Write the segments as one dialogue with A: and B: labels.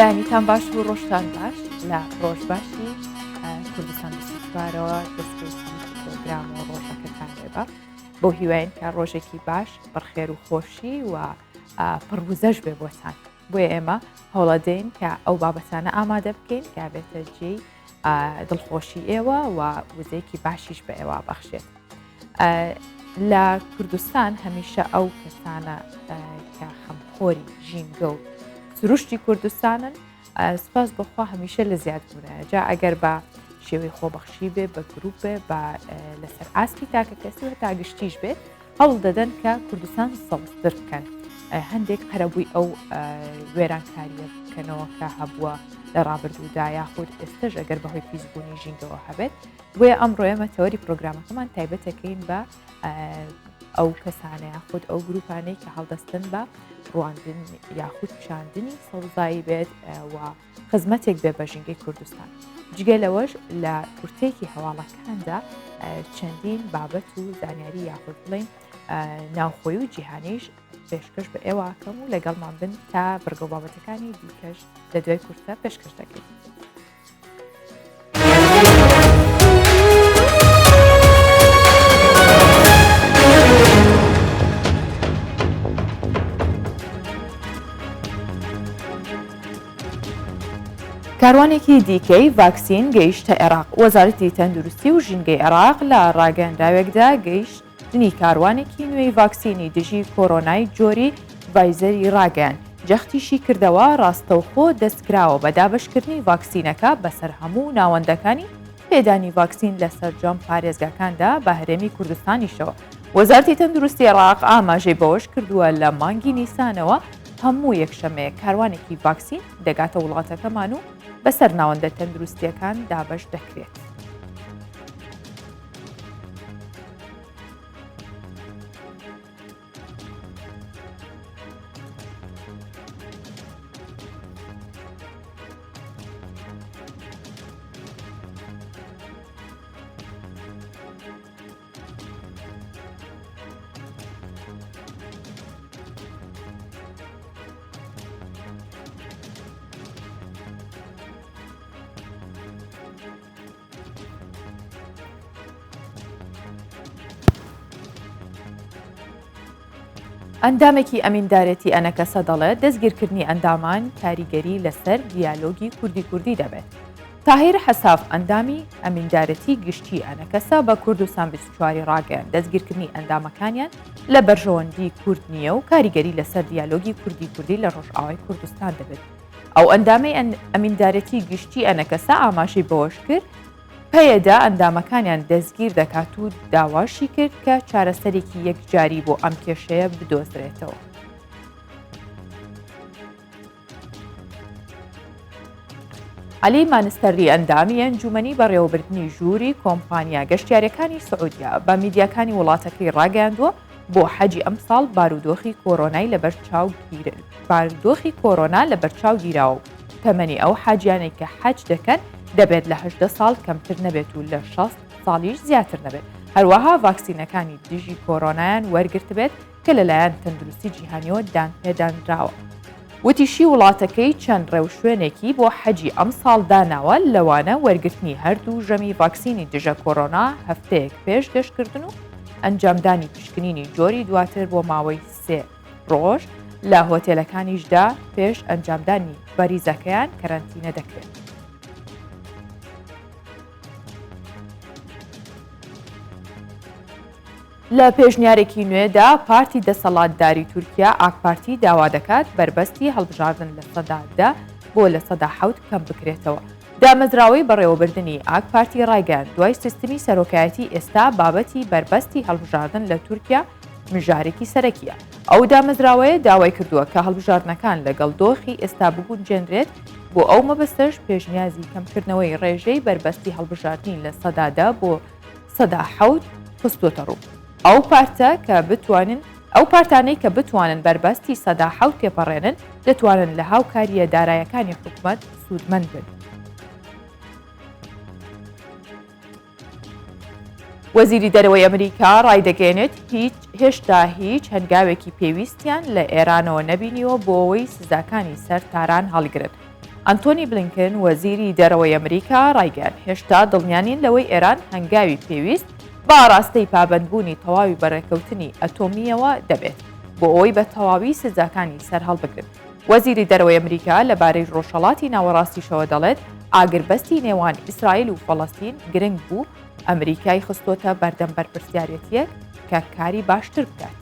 A: بەیانیتان باش و ڕۆژتان باش لە ڕۆژباشی کوردستان 24ەوە دەستپێکی پرۆگرام و ڕۆژەکەتان لێبە بۆ هیواین کە ڕۆژێکی باش پڕخێر و خۆشی و پڕبوزەش بێ بۆتان بۆیە ئێمە هەوڵەدەین کە ئەو بابەتانە ئامادە بکەین کە بێتە جێی دڵخۆشی ئێوە و وزەیەکی باشیش بە ئێوە بەخشێت. لە کوردستان هەمیشە ئەو کەسانە کە خەمخۆری ژینگە و سروشتی کوردستانن سپاس بەخوا هەمیشە لە زیادبوونەیە جا ئەگەر بە شێوەی خۆبەخشی بێ بە گروپ بێ بە لەسەر ئاستی تاکە کەسی و تا گشتیش بێت هەوڵ دەدەن کە کوردستان سەڵستر بکەن هەندێک قەرەبووی ئەو وێرانکاریە بکەنەوە کە هەبووە لە ڕابردوودا یاخود ئێستش ئەگەر بەهۆی پیسبوونی ژینگەوە هەبێت بۆیە ئەمڕۆ ئێمە تەوەری پرۆگرامەکەمان تایبەتەکەین بە ئەو کەسانە یاخود ئەو گروپانەی کە هەڵدەستن بە ڕواندن یاخود پیشاندنی سەوزایی بێت و خزمەتێک بێ بە ژینگەی کوردستان. جگە لەوەش لە کورتێکی هەواڵەکاندا چەندین بابەت و زانیاری یاخود بڵین ناوخۆی و جیهانیش پێشکەش بە ئێوەکەم و لەگەڵمان بن تا بەرگە بابەتەکانی دیکەش لە دوای کورتە پێشکەش دەکەین. کاروانێکی دیکەی ڤاکسین گەیشتە عێراق. وەزارەتی تەندروستی و ژینگەی عێراق لە ڕاگەیەندراوێکدا گەیشتنی کاروانێکی نوێی ڤاکسینی دژی کۆرۆنای جۆری ڤایزەری ڕاگەیان جەختیشی کردەوە ڕاستەوخۆ دەستکراوە بە دابشکردنی ڤاکسینەکە بەسەر هەموو ناوەندەکانی پێدانی ڤاکسین لە سەرجەم پارێزگاکاندا بە هەرێمی کوردستانیشەوە. وەزارەتی تەندروستی عێراق ئاماژەی بەوەش کردووە لە مانگی نیسانەوە هەموو یەکشەمەیە کاروانێکی ڤاکسین دەگاتە وڵاتەکەمان و بەسەر ناوەندە تەندروستیەکان دابەش دەکرێت. ئەندامێکی ئەمیندارەتی ئەنەکەسە دەڵێت دەستگیرکردنی ئەندامان کاریگەری لەسەر دیالۆگی کوردی دەبێت. تاهیر حەساف ئەندامی ئەمیندارەتی گشتی ئەنەکەسە بە کوردستان 24 ڕاگەیان دەستگیرکردنی ئەندامەکانیان لە بەرژەوەندی کورد نییە و کاریگەری لەسەر دیالۆگی کوردی لە ڕۆژئاوای کوردستان دەبێت. ئەو ئەندامی ئەمیندارەتی گشتی ئەنەکەسە ئاماژەی بەوەش کرد پەیەدا ئەندامەکانیان دەستگیر دەکات و داواشی کرد کە چارەسەرێکی یەکجاری بۆ ئەم کێشەیە بدۆزرێتەوە. عەلی مانستەری ئەندامی ئەنجومەنی بەڕێوەبردننی ژووری کۆمپانیا گەشتیارەکانی سعودیا بە میدیاکانی وڵاتەکەی ڕاگەیاندووە بۆ حەجی ئەم ساڵ بارودۆخی کۆرۆنا لە بەرچاو گیراوە و تەمەنی ئەو حاجیانێک کە حەج دەکەن دەبێت لە 18 ساڵ کەمتر نەبێت و لە 60 ساڵیش زیاتر نەبێت. هەروەها ڤاکسینەکانی دژی کۆرۆنایان وەرگرت بێت کە لەلایەن تەندروستی جیهانیەوە پێدانراوە. وتیشی وڵاتەکەی چەند ڕێوشوێنێکی بۆ حەجی ئەم ساڵ داناوە لەوانە وەرگرتنی هەردوو ژەمی ڤاکسینی دژە کۆرۆنا هەفتەیەک پێش گەشتکردن و ئەنجامدانی پشکنینی جۆری دواتر بۆ ماوەی 3 ڕۆژ لە هۆتێلەکانیشدا پێش ئەنجامدانی بەریزەکەیان کەرەنتینە دەکرێت. لە پێشنیارێکی نوێدا پارتی دەسەڵاتداری تورکیا ئاکپارتی داوا دەکات بربەستی هەڵبژاردن لە سەدا بۆ لە سەدا 7 کەم بکرێتەوە. دامەزراوەی بەڕێوەبردننی ئاکپارتی ڕایگەیاند دوای سیستمی سەرۆکایەتی ئێستا بابەتی بربەستی هەڵبژاردن لە تورکیا مژارێکی سەرەکیە. ئەو دامەزراوەیە داوای کردووە کە هەڵبژاردنەکان لەگەڵ دۆخی ئێستا بگونجێنرێت بۆ ئەو مەبەستەش پێشنیازی کەمکردنەوەی ڕێژەی بربەستی هەڵبژاردنین لە سەدادا بۆ سەدا 7 خستووەتە ڕوو. ئەو پارتانەی کە بتوانن بربەستی سەدا 7 تێپەڕێنن دەتوانن لە هاوکاریە دارایەکانی حکوومەت سوودمەند بن. وەزیری دەرەوەی ئەمریکا ڕایدەگەێنێت هێشتا هیچ هەنگاوێکی پێویستیان لە ئێرانەوە نەبینیوە بۆ ئەوەی سزاکانی سەر تاران هەڵگرن. ئەنتۆنی بلینکن وەزیری دەرەوەی ئەمریکا ڕایگەیاند هێشتا دڵنیانین لەوەی ئێران هەنگاوی پێویست با ڕاستەی پابەندبوونی تەواوی بەڕێکەوتنی ئەتۆمیەوە دەبێت بۆ ئەوەی بە تەواوی سزاکانی سەر هەڵبگرن. وەزیری دەرەوەی ئەمریکا لەبارەی ڕۆژهەڵاتی ناوەڕاستیشەوە دەڵێت ئاگربەستی نێوان ئیسرائیل و فەڵەستین گرنگ بوو ئەمریکای خستۆتە بەردەم بەرپرسیارەتیەک کە کاری باشتر بکات.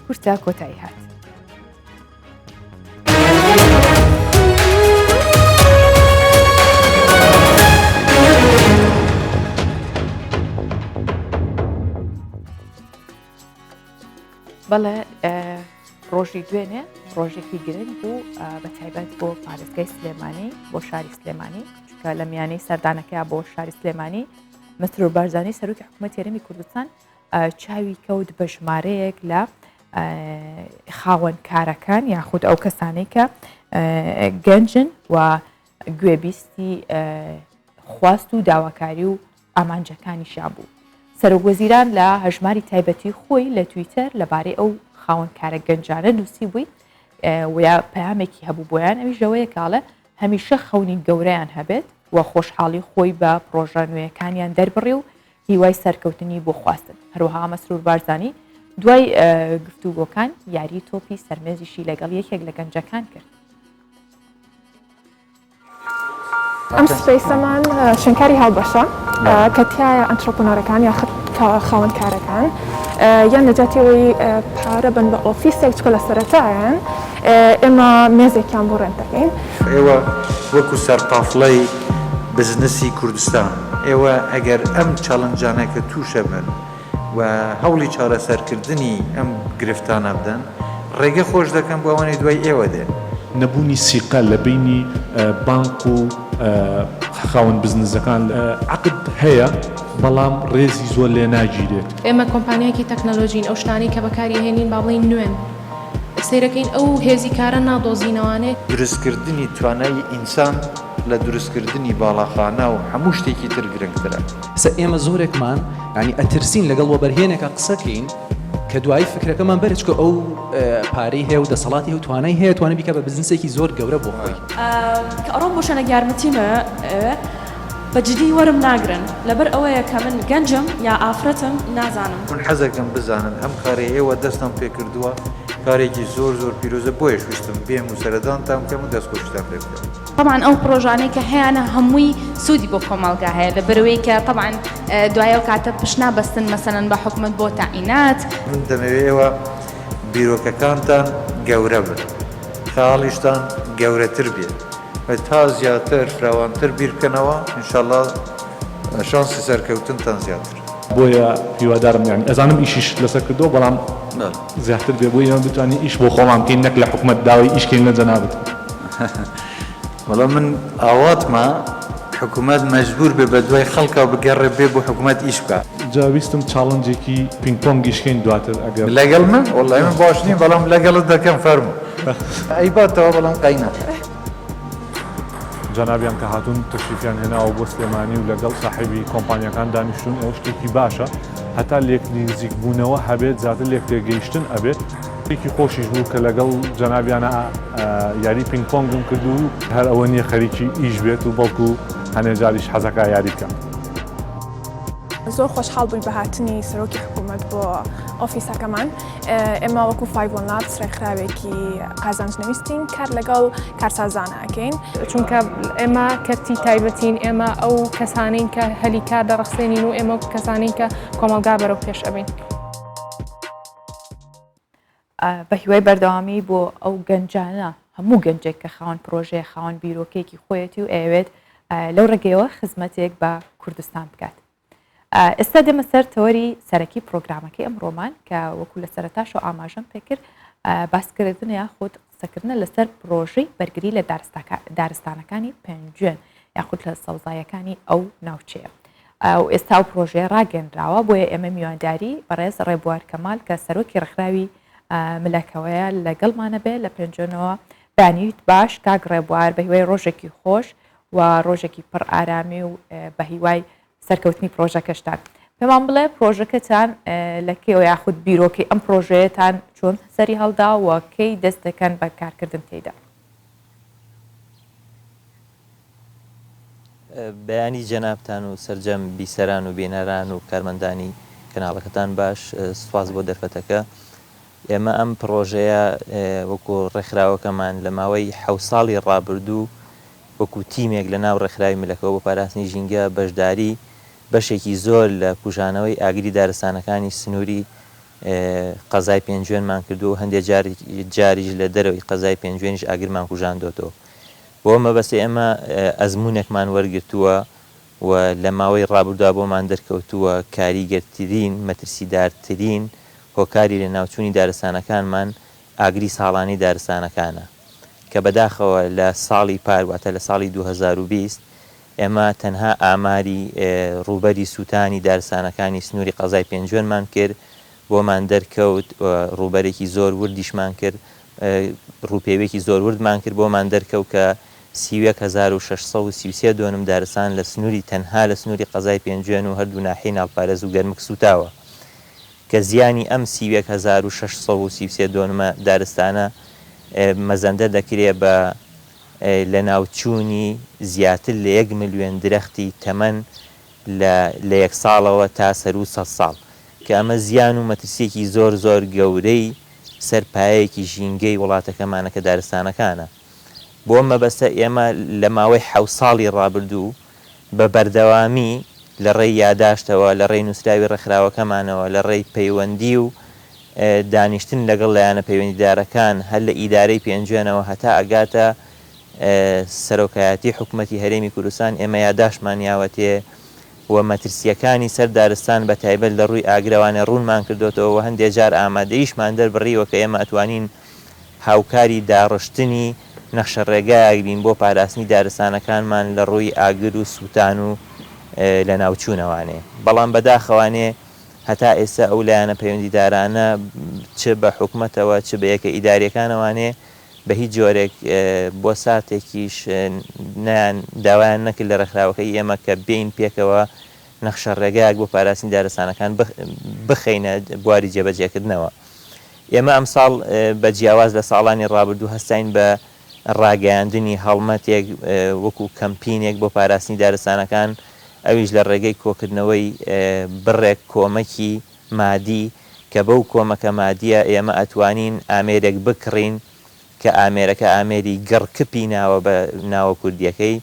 A: کورتە کۆتایی هات. بەڵێ ڕۆژی دوێنێ ڕۆژێکی گرنگ بوو بە تایبەت بۆ پارێزگای سلێمانی بۆ شاری سلێمانی چکە لە میانەی سەردانەکەی بۆ شاری سلێمانی مەترۆ بارزانانی سەرۆکی حکوومەت هێرمی کوردستان چاوی کەوت بە ژمارەیەک لە خاوەنکارەکان یاخود ئەو کەسانەی کە گەنجن و گوێبیستی خواست و داواکاری و ئامانجەکانیشان بوو. سەرۆکوەزیران لە هەژماری تایبەتی خۆی لە تویتەر لەبارەی ئەو خاوەنکارە گەنجانە نووسی بووی ویا پەیامێکی هەبوو بۆیان ئەویش ئەوەیە کاڵە هەمیشە خەونی گەورەیان هەبێت و خۆشحاڵی خۆی بە پرۆژە نوێیەکانیان دەربڕێ و هیوای سەرکەوتنی بۆ خواستن. هەروەها مەسرور بارزانی دوای گفتوگۆکان یاری تۆپی سەرمێزیشی لەگەڵ یەکێک لە گەنجەکان کرد.
B: ئەم سپەیسەمان شوێنکاری هەڵبەشە کە تایە ئەنترۆپۆنۆرەکان یا خاوەنکارەکان یان نەجاتیەوەی پارە بن بە ئۆفیسێک چکە لە سەرەتایان ئێمە مێزێکیان بۆ ڕێن دەکەین.
C: ئێوە وەکو سەرپافڵەی بزنسی کوردستان ئێوە ئەگەر ئەم چاڵنجانەکە تووشە بن و هەوڵی چارەسەرکردنی ئەم گرفتانە بدەن ڕێگە خۆش دەکەم بۆ ئەوەی دوای ئێوە دێن.
D: نەبوونی سیقە لە بینی بانک و خاوەن بزنسەکان عقد هەیە بەڵام ڕێزی زۆر لێ ناگیرێت.
E: ئێمە کۆمپانیایەکی تەکنەلۆژین ئەو شتانی کە بەکاری هێنین با بڵین نوێن سیرەکەین ئەو هێزی کارە نادۆزینەوانێت.
C: دروستکردنی توانایی ئینسان لە دروستکردنی باڵاخانە و هەموو شتێکی تر گرنگترە.
F: ئێمە زۆرێکمان ینی ئەترسین لەگەڵ وەبەرهێنێکە قسەکەین کە دوایی فکرەکەمان بەرچکە ئەو پارەی هەیە و دەسەڵاتی و توانای هەیە توانە بیکە بە بزنسێکی زۆر گەورە بۆ خۆی.
G: کە ئەڕۆم بۆ شانە یارمەتیمە بەجددی وەرم ناگرن لەبەر ئەوەیە کە من گەنجم یا ئافرەتم نازانم.
C: من حەزەکەم بزانن ئەم کارێ ئێوە دەستم پێ کردووە کارێکی زۆر پیرۆزە بۆیە شوشتم بێم و سەردانتان کەم و دەستخۆشتان پێ بکەم.
H: طبعا ئەو پرۆژانەی کە هەیەە هەمووی سوودی بۆ کۆمەڵگا هەیە لە بەرەوەی کە طبعا دوایە و کاتە پشنا بەستن مەسەلەن بە حکومت بۆ تاعینات.
C: من دەمەوێت ئێوە بیرۆکەکانتان گەورە بن خاڵیشتان گەورەتر بێت و تا زیاتر فراوانتر بیر بکەنەوە ئینشاءڵڵا شانسی سەرکەوتنتان زیاتر.
D: بۆیە هیوادارم یان ئەزانم ئیشیش لەسەر کردەوە بەڵام زیاتر بێ بۆ ئێمە بتوانین ئیش بۆ خۆمان بکەین نەک لە حکومەت داوای ئیشکەین لە جەنابەت.
C: وەڵام من ئاواتمە حکومەت مەجبور بێ بە دوای خەڵکا بگەڕێ بێ بۆ حکومەت ئیش بکە.
D: جاویستم چاڵنجێکی پینگپۆنگیشکەین دواتر ئەگەر
C: لەگەڵ من وەڵای من باش نیم بەڵام لەگەڵت دەکەم فەرموو ئەیباتەوە بەڵام قەینە.
D: جەنابیان کە هاتوون تەشریفیان هێناوە بۆ سلێمانی و لەگەڵ ساحیبی کۆمپانیەکان دانیشتون ئەو شتێکی باشە هەتا لێک نزیک بوونەوە هەبێت زیاتر لێک تێگەیشتن ئەبێت. شتێکی خۆشیش بوو کە لەگەڵ جەنابیانە یاری پینگپۆنگم کرد و هەر ئەوە نییە خەریکی ئیش بێت و بەڵکو هەنێ جاریش حەزەکە یاری بکەم.
B: زۆر خۆشحاڵ بووین بە هاتنی سەرۆکی حکوومەت بۆ ئۆفیسەکەمان. ئێمە وەکو 5 Labs ڕێکخراوێکی قازانجنەویستین کار لەگەڵ کارسازانە ئەکەین
E: چونکە ئێمە کەرتی تایبەتین ئێمە ئەو کەسانین کە هەلی کار دەڕخسێنین و ئێمە کەسانین کە کۆمەڵگا بەرەو پێش ئەبین.
A: بە هیوای بەردەوامی بۆ ئەو گەنجانە هەموو گەنجێک کە خاوەن پرۆژەیە خاوەن بیرۆکێکی خۆیەتی و ئەوێت لەو ڕێگەیەوە خزمەتێک بە کوردستان بکات. ئێستا دێمە سەر تەوەری سەرەکی پرۆگرامەکەی ئەمڕۆمان کە وەکو لە سەرەتاش و ئاماژەم پێکرد باسکردن یاخود قسەکردنە لەسەر پرۆژەی بەرگری لە دارستانەکانی پێنجێن یاخود لە سەوزایەکانی ئەو ناوچەیە. و ئێستا و پرۆژەیە ڕاگەندراوە بۆیە ئێمە میوانداری بەڕێز ڕێبوار کەمال کە سەرۆکی ڕێکخراوی ملەکەوەیە لەگەڵمانە بێ لە پێنجێنەوە بانیت باش کاک ڕێبوار بە هیوای ڕۆژێکی خۆش و ڕۆژێکی پڕ ئارامی و بە هیوای سەرکەوتنی پرۆژەکەشتان پێمان بڵێ پرۆژەکەتان لە کێوە یاخود بیرۆکەی ئەم پرۆژەیەتان چۆن سەری هەڵداوە کەی دەست دەکەن بە کارکردن تێیدا.
I: بەیانی جەنابتان و سەرجەم بیسەران و بینەران و کارمەندانی کەناڵەکەتان باش سوپاس بۆ دەرفەتەکە. ئێمە ئەم پرۆژەیە وەکو ڕێکخراوەکەمان لە ماوەی 7 ساڵی ڕابردوو وەکو تیمێک لە ناو ڕێکخراوی ملەکەوە بۆ پاراستنی ژینگە بەشداری بەشێکی زۆر لە کوژانەوەی ئاگری دارستانەکانی سنووری قەزای پێنجوێنمان کردو و هەندێک جاریش لە دەرەوەی قەزای پێنجوێنیش ئاگرمان کوژاندۆتەوە. بۆ مەبەستێ ئێمە ئەزمونێکمان وەرگرتووە و لە ماوەی ڕابردووە بۆمان دەرکەوتووە کاریگەرترین مەترسیدارترین هۆکاری لە ناوچوونی دارستانەکانمان ئاگری ساڵانی دارستانەکانە کە بەداخەوە لە ساڵی پارواتە لە ساڵی 2020 ئێمە تەنها ئاماری ڕوبەری سووتانی دارستانەکانی سنووری قەزای پێنجوێنمان کرد بۆمان دەرکەوت ڕوبەرێکی زۆر وردیشمان کرد ڕووپێوێکی زۆر وردمان کرد بۆمان دەرکەوت کە 1633 دۆنم دارستان لە سنووری تەنها لە سنووری قەزای پێنجوێن و هەردوو ناحیەی ناوپارێز و گەرمک سوتاوە کە زیانی ئەم 1633 دۆنمە دارستانە مەزەندە دەکرێت بە لە ناوچوونی زیاتر لە 1 ملیۆن درەختی تەمەن لە 1 ساڵەوە تا سەر و 100 ساڵ کە ئەمە زیان و مەترسیەکی زۆر زۆر گەورەی سەرپایەکی ژینگەی وڵاتەکەمانە کە دارستانەکانە. بۆ مەبەستە ئێمە لە ماوەی 7 ساڵی ڕابردوو بە بەردەوامی لە ڕێی یاداشتەوە لە ڕێی نووسراوی ڕێکخراوەکەمانەوە لە ڕێی پەیوەندی و دانیشتن لەگەڵ لایەنە پەیوەندیدارەکان هەر لە ئیدارەی پێنجوێنەوە هەتا ئەگاتە سەرۆکایەتی حکوومەتی هەرێمی کوردستان ئێمە یاداشمان یاوەتێ و مەترسیەکانی سەر دارستان بە تایبەت لە ڕووی ئاگرەوانە ڕوونمان کردوتەوە و هەندێک جار ئامادەیشمان دەربڕیوە کە ئێمە ئەتوانین هاوکاری داڕشتنی نەخشە ڕێگایەک بین بۆ پاراستنی دارستانەکانمان لە ڕووی ئاگر و سووتان و لە ناوچوونەوانێ. بەڵام بەداخەوانێ هەتا ئێستا ئەو لایەنە پەیوەندیدارانە چ بە حکوومەتەوە چ بە یەکە ئیداریەکانەوانێ بە هیچ جۆرێک بۆ ساتێکیش داوایان نەکرد لە ڕێکخراوەکەی ئێمە کە بین پێکەوە نەخشە ڕێگایەک بۆ پاراستنی دارستانەکان بخەینە بواری جێبەجێکردنەوە. ئێمە ئەم ساڵ بە جیاواز لە ساڵانی ڕابردوو هەستین بە ڕاگەیاندنی هەڵمەتێک وەکو کەمپینێک بۆ پاراستنی دارستانەکان ئەویش لە ڕێگەی کۆکردنەوەی بڕێک کۆمەکی مادی کە بەو کۆمەکە مادیە ئێمە ئەتوانین ئامێرێک بکڕین کە ئامێرەکە ئامێری گەڕکپی ناوە بە ناوە کوردیەکەی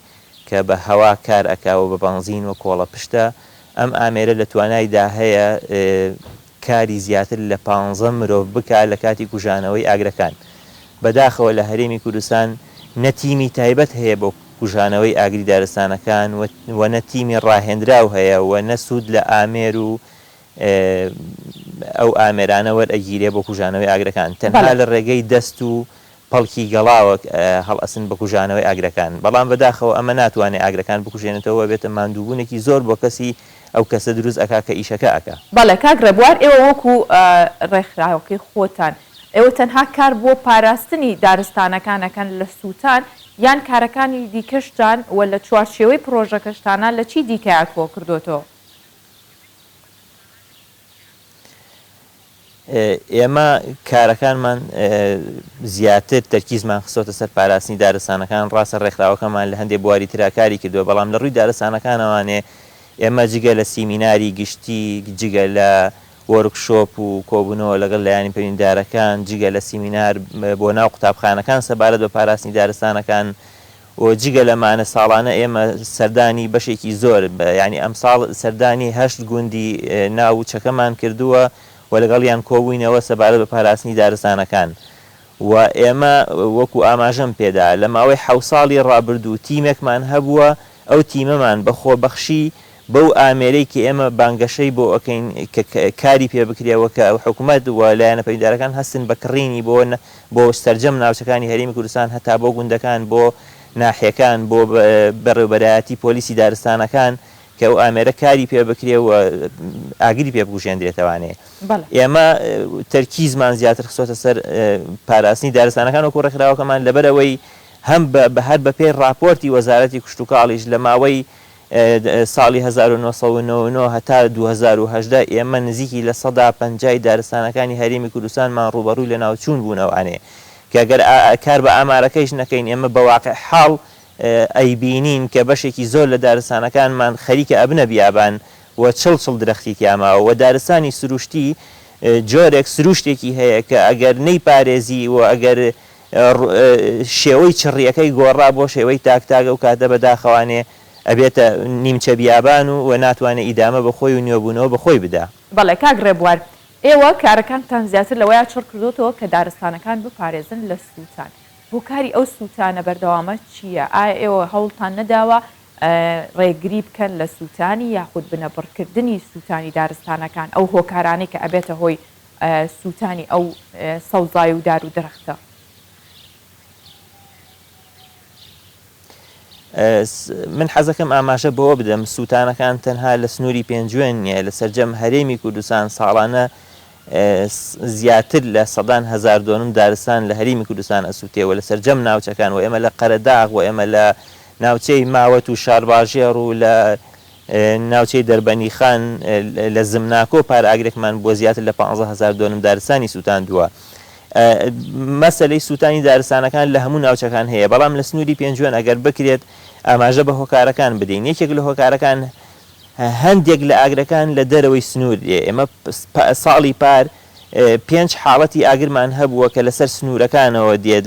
I: کە بە هەوا کار ئەکاوە بە بەنزین و کۆڵە پشتە ئەم ئامێرە لە توانایدا هەیە کاری زیاتر لە 15 مرۆڤ بکات لە کاتی کوژانەوەی ئاگرەکان. بەداخەوە لە هەرێمی کوردستان نەتیمی تایبەت هەیە بۆ کوژانەوەی ئاگری دارستانەکان و نەتیمی ڕاهێنراو هەیە و نەسوود لە ئامێر و ئەو ئامێرانە وەرئەگیرێ بۆ کوژانەوەی ئاگرەکان تەنها لە ڕێگەی دەست و پەڵکی گەڵاوە هەڵئەسن بە کوژانەوەی ئاگرەکان. بەڵام بەداخەوە ئەمە ناتوانێت ئاگرەکان بکوژێنێتەوە بێتە ماندووبوونێکی زۆر بۆ کەسی ئەو کەسە دروست ئەکا کە ئیشەکە ئەکا.
A: بەڵێ کاک ڕێبوار ئێوە وەکو ڕێکخراوەکەی خۆتان ئێوە تەنها کار بۆ پاراستنی دارستانەکانەکەن لە سووتان یان کارەکانی دیکەشتان و لە چوارچێوەی پرۆژەکەشتانە لە چی دیکەیەکۆ کردوتەوە؟
I: ئێمە کارەکانمان زیاتر تەرکیزمان خستۆتە سەر پاراستنی دارستانەکان ڕاستە ڕێکخراوەکەمان لە هەندێک بواری تراکاری کردووە بەڵام لە ڕووی دارستانەکانەوانێ ئێمە جگە لە سیمیناری گشتی جگە لە وەرکشۆپ و کۆبوونەوە لەگەڵ لایانی پەیوەندیدارەکان جگە لە سیمینار بۆ ناو قوتابخانەکان سەبارەت بە پاراستنی دارستانەکان و جگە لەمانە ساڵانە ئێمە سەردانی بەشێکی زۆر ینی ئەم ساڵ سەردانی 8 گوندی ناوچەکەمان کردووە و لەگەڵیان کۆبووینەوە سەبارەت بە پاراستنی دارستانەکان و ئێمە وەکو ئاماژەم پێدا لە ماوەی 7 ساڵی ڕابردوو تیمێکمان هەبووە ئەو تیمەمان بە خۆبەخشی بەو ئامێرەی کە ئێمە بانگەشەی بۆ ئەەکەین کاری پێ بکرێەوە کە حکوومەت و لایەنە پەیوەندیدارەکان هەستن بە کڕینی بۆ سەرجەم ناوچەکانی هەرێمی کوردستان هەتا بۆ گوندەکان بۆ ناحیەکان بۆ بەڕێوەبەرایەتی پۆلیسی دارستانەکان کە ئەو ئامێرە کاری پێ بکرێ و ئاگری پێ بکوژێندرێتەوانێ. ئێمە تەرکیزمان زیاتر خستۆتە سەر پاراستنی دارستانەکان وەکو ڕێکخراوەکەمان لەبەرەوەی هەم هەر بە پێی راپۆرتی وەزارەتی کشتوکاڵیش لە ماوەی ساڵی 1990 هەتا 2010 ئێمە نزیکی لە 150 دارستانەکانی هەرێمی کوردستانمان ڕوبەڕووی لە ناوچوون بوونەوەوانێ کە گەر کار بە ئامارەکەیش نەکەین ئێمە بە واقع حاڵ ئەیبینین کە بەشێکی زۆر لە دارستانەکانمان خەریکە ئەبنە بیابان و چڵ درەختی تیاماوە و دارستانی سروشتی جۆرێک سروشتێکی هەیە کە ئەگەر نەیپارێزی و ئەگەر شێوەی چڕیەکەی گۆڕا بۆ شێوەی تاکتاگە و کاتە بەداخەوانێ ئەبێتە نیمچە بیابان و ناتوانێت ئیدامە بەخۆی و نوێبوونەوە بەخۆی بدا.
A: بەڵێ کاک ڕێبوار ئێوە کارەکانتان زیاتر لەوەیە چڕ کردوتەوە کە دارستانەکان بپارێزن لە سووتان. هۆکاری ئەو سووتانە بەردەوامە چییە؟ ئایا ئێوە هەوڵتان نەداوە ڕێگری بکەن لە سووتانی یاخود بنەبڕکردنی سووتانی دارستانەکان ئەو هۆکارانەی کە ئەبێتە هۆی سووتانی ئەو سەوزای و دار و درەختە؟
I: من حەزەکەم ئاماژە بەوە بدەم سووتانەکان تەنها لە سنووری پێنجوێن نیە لە سەرجەم هەرێمی کوردستان ساڵانە زیاتر لە 100,000 دارستان لە هەرێمی کوردستان ئەسووتێەوە لە سەرجەم ناوچەکان و ئێمە لە قەرەداغ و ئێمە لە ناوچەی ماوەت و شارباژێڕ و لە ناوچەی دەربەنی خان لە زمناکۆ پاراگرێکمان بۆ زیاتر لە 15,000 دارستانی سووتاندووە. مەسەلەی سووتانی دارستانەکان لە هەموو ناوچەکان هەیە بەڵام لە سنووری پێنجوێن ئەگەر بکرێت ئاماژە بە هۆکارەکان بدەین یەکێک لە هۆکارەکان هەندێک لە ئاگرەکان لە دەرەوەی سنوور ئێمە ساڵی پار 5 حاڵەتی ئاگرمان هەبووە کە لەسەر سنوورەکانەوە دێت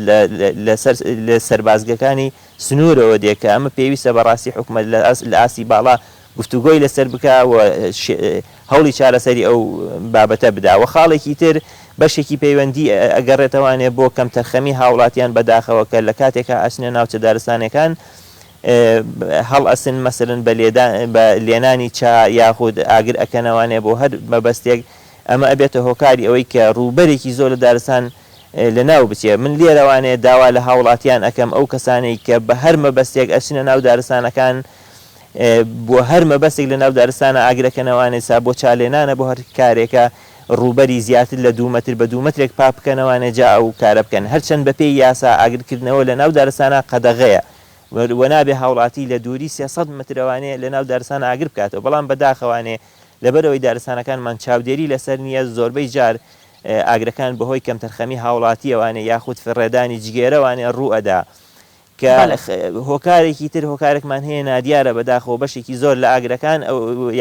I: لە سەربازگەکانی سنوورەوە دێت کە ئەمە پێویستە بەڕاستی حکومەت لە ئاسی باڵا گفتوگۆی لەسەر بکە و هەوڵی چارەسەری ئەو بابەتە بدا و خاڵێکی تر بەشێکی پەیوەندی ئەگەڕێتەوانێ بۆ کەم تەرخەمی هاوڵاتیان بەداخەوە کە لە کاتێکە ئەچنە ناوچە دارستانەکان هەڵ ئەسن مەسەرن بە لێنانی چا یاخود ئاگر ئەکەنەوانێ بۆ هەر مەبەستێک ئەمە ئەبێتە هۆکاری ئەوەی کە ڕووبەرێکی زۆر لە دارستان لە ناو بچێ من لێرەوانێ داوا لە هاوڵاتیان ئەەکەم ئەو کەسانەی کە بە هەر مەبەستێک ئەچنە ناو دارستانەکان بۆ هەر مەبەستێک لە ناو دارستانە ئاگرەکەنەوانێ سا بۆ چالێنانە بۆ هەر کارێکە ڕووبەری زیاتر لە 2 مەتر بە 2 مەترێک پاپ بکەنەوانێ جا ئەو کارە بکەن هەرچەند بەپێی یاسا ئاگرکردنەوە لە ناو دارستانە قەدەغەیە وەنابێ هاوڵاتی لە دووری 300 مترەوانێ لە ناو دارستان ئاگر بکاتەوە بەڵام بەداخەوانێ لەبەرەوەی دارستانەکانمان چاودێری لەسەر نییە زۆربەی جار ئاگرەکان بەهۆی کەم تەرخەمی هاوڵاتیەوانێ یاخود فرڕێدانی جگێرەوانێ ڕوو ئەدا کە هۆکارێکی تر هۆکارێکمان هەیە نادیارە بەداخەوە بەشێکی زۆر لە ئاگرەکان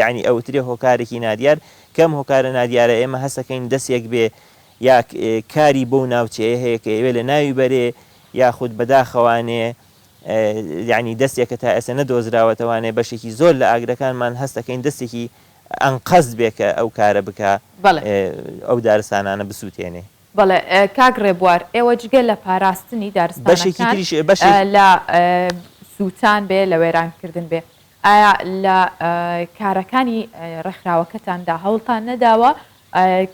I: یعنی ئەوترێ هۆکارێکی نادیار کەم هۆکارە نادیارە ئێمە هەستەکەین دەستێک بێ یا کاری بۆ ناوچەیە هەیە کە ئێوێ لە ناوی بەرێ یاخود بەداخەوانێ یعنی دەستێکە تا ئێستا نەدۆزراوەتەوانێ بەشێکی زۆر لە ئاگرەکانمان هەستەکەین دەستێکی ئەنقەز بێکە ئەو کارە بکە ئەو دارستانانە بسووتێنێ.
A: بەڵێ کاک ڕێبوار ئێوە جگە لە پاراستنی دارستانەکان لە سووتان بێ لە وێرانکردن بێ ئایا لە کارەکانی ڕێکخراوەکەتاندا هەوڵتان نەداوە